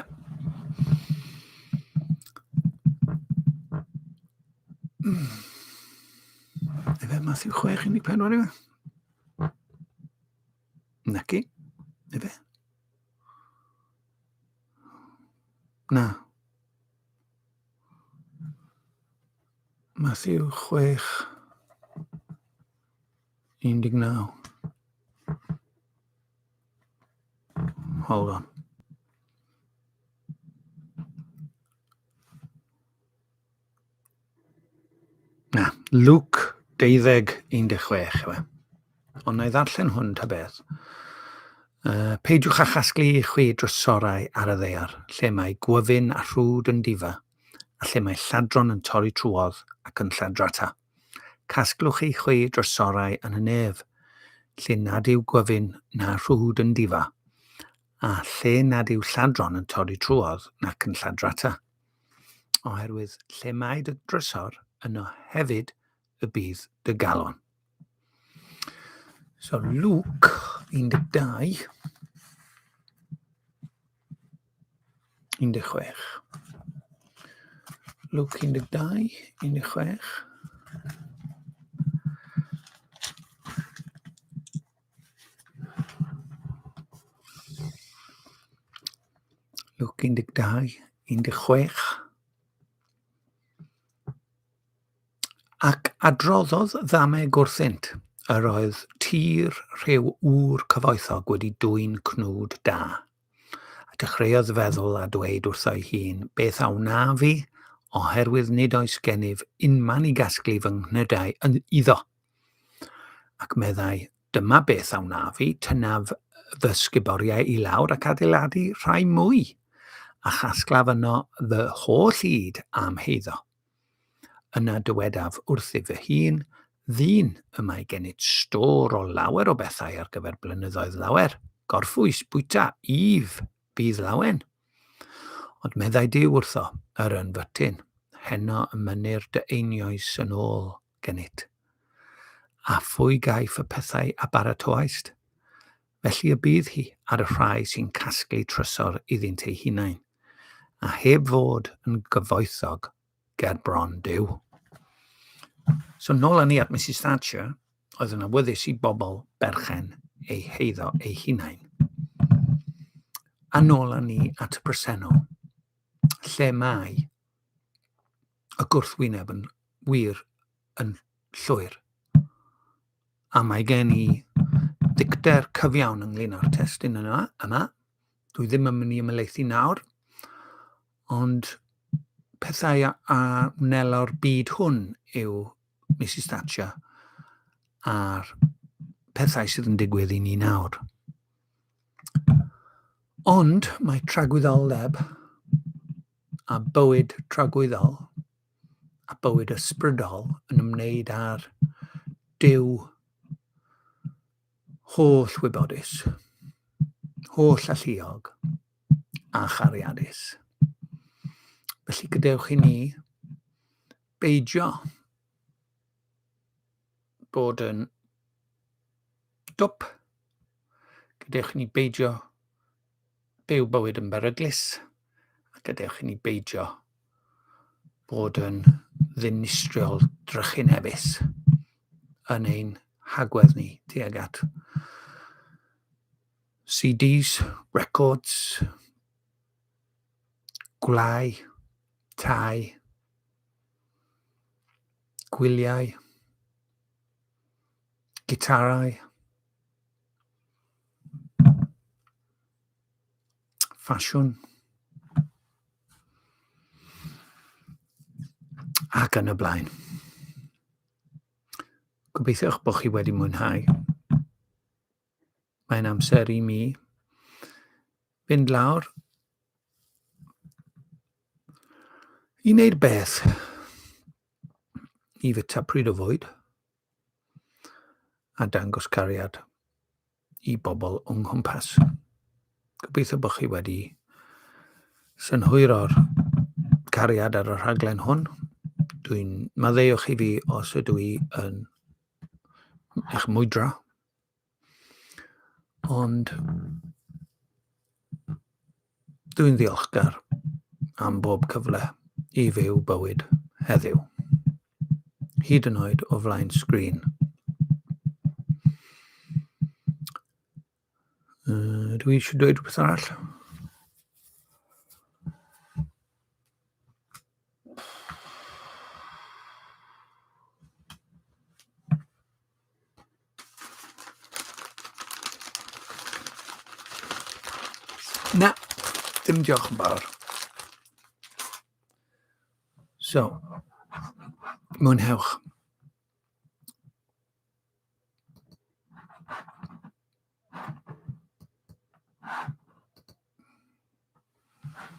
Efe Matthew 6, 14 yw e? Naci? Efe? Na. Matthew 6, 19. Hold on. Luke 12:16 yw e. Ond na i ddarllen hwn ta beth. Peidiwch â chasglu chwi drysorau ar y ddaear, lle mae gwyfyn a rhwd yn difa, a lle mae lladron yn torri trwodd ac yn lladrata. Casglwch ei chwi drysorau yn y nef, lle nad yw gwyfyn na rhwd yn difa, a lle nad yw lladron yn torri trwodd nac yn lladrata. Oherwydd lle mae dy drysor, yno hefyd y bydd dy galon. So Luke 12:16. Luke 12:16. Luke 12:16. Ac adroddodd ddamau gwrthynt, yr oedd tir rhyw ŵr cyfoethog wedi dwyn cnwd da. A dechreuodd feddwl a dweud wrtho'i hun, beth a wna fi, oherwydd nid oes gennyf unman i gasglu fy nghnydau iddo. Ac meddai, dyma beth a wna fi, tynaf fy sguboriau i lawr ac adeiladu rhai mwy, a chasglaf yno fy holl yd am heiddo. Yna dywedaf wrthi fy hun, ddyn y mae gennyt stor o lawer o bethau ar gyfer blynyddoedd lawer, gorffwys, bwyta, if, bydd lawen. Ond meddai Duw wrtho, yr ynfytyn, heno y mynir dy einioes yn ôl gennyt. A phwy gaiff y pethau a baratoaist? Felly y bydd hi ar y rhai sy'n casglu trysor iddynt ei hunain, a heb fod yn gyfoethog ger bron Duw. So nôl â ni at Mrs Thatcher, oedd yn awyddus i bobl berchen ei heiddo ei hunain. A nôl â ni at y presennol, lle mae y gwrthwyneb yn wir yn llwyr. A mae gen i dicter cyfiawn ynglyn â'r testyn yma. Dwi ddim yn mynd i ymhelaethu nawr, ond pethau a wnelo'r byd hwn yw Mrs Thatcher a'r pethau sydd yn digwydd i ni nawr. Ond mae tragwyddoldeb a bywyd tragwyddol a bywyd ysbrydol yn ymwneud â'r Duw holl wybodus, holl alluog a chariadus. Felly gadewch i ni beidio bod yn dwp, gadewch i ni beidio byw bywyd yn beryglus, a gadewch i ni beidio bod yn ddinistriol drychinebus yn ein hagwedd ni tuag at CDs, records, gwlau, tai, gwyliau, gitarau, ffasiwn, ac yn y blaen. Gobeithio'ch bod chi wedi mwynhau. Mae'n amser i mi fynd lawr i wneud beth i fyta pryd o fwyd a dangos cariad i bobl o'n nghwmpas. Gobeithio bod chi wedi synhwyro'r cariad ar y rhaglen hwn. Dwi'n maddeuwch i fi os ydw i yn eich mwydro. Ond dwi'n ddiolchgar am bob cyfle i fyw bywyd heddiw. Hyd yn oed o flaen sgrin. Dwi eisiau dweud rhywbeth arall? Na, dim diolch yn fawr. So, mwynhewch.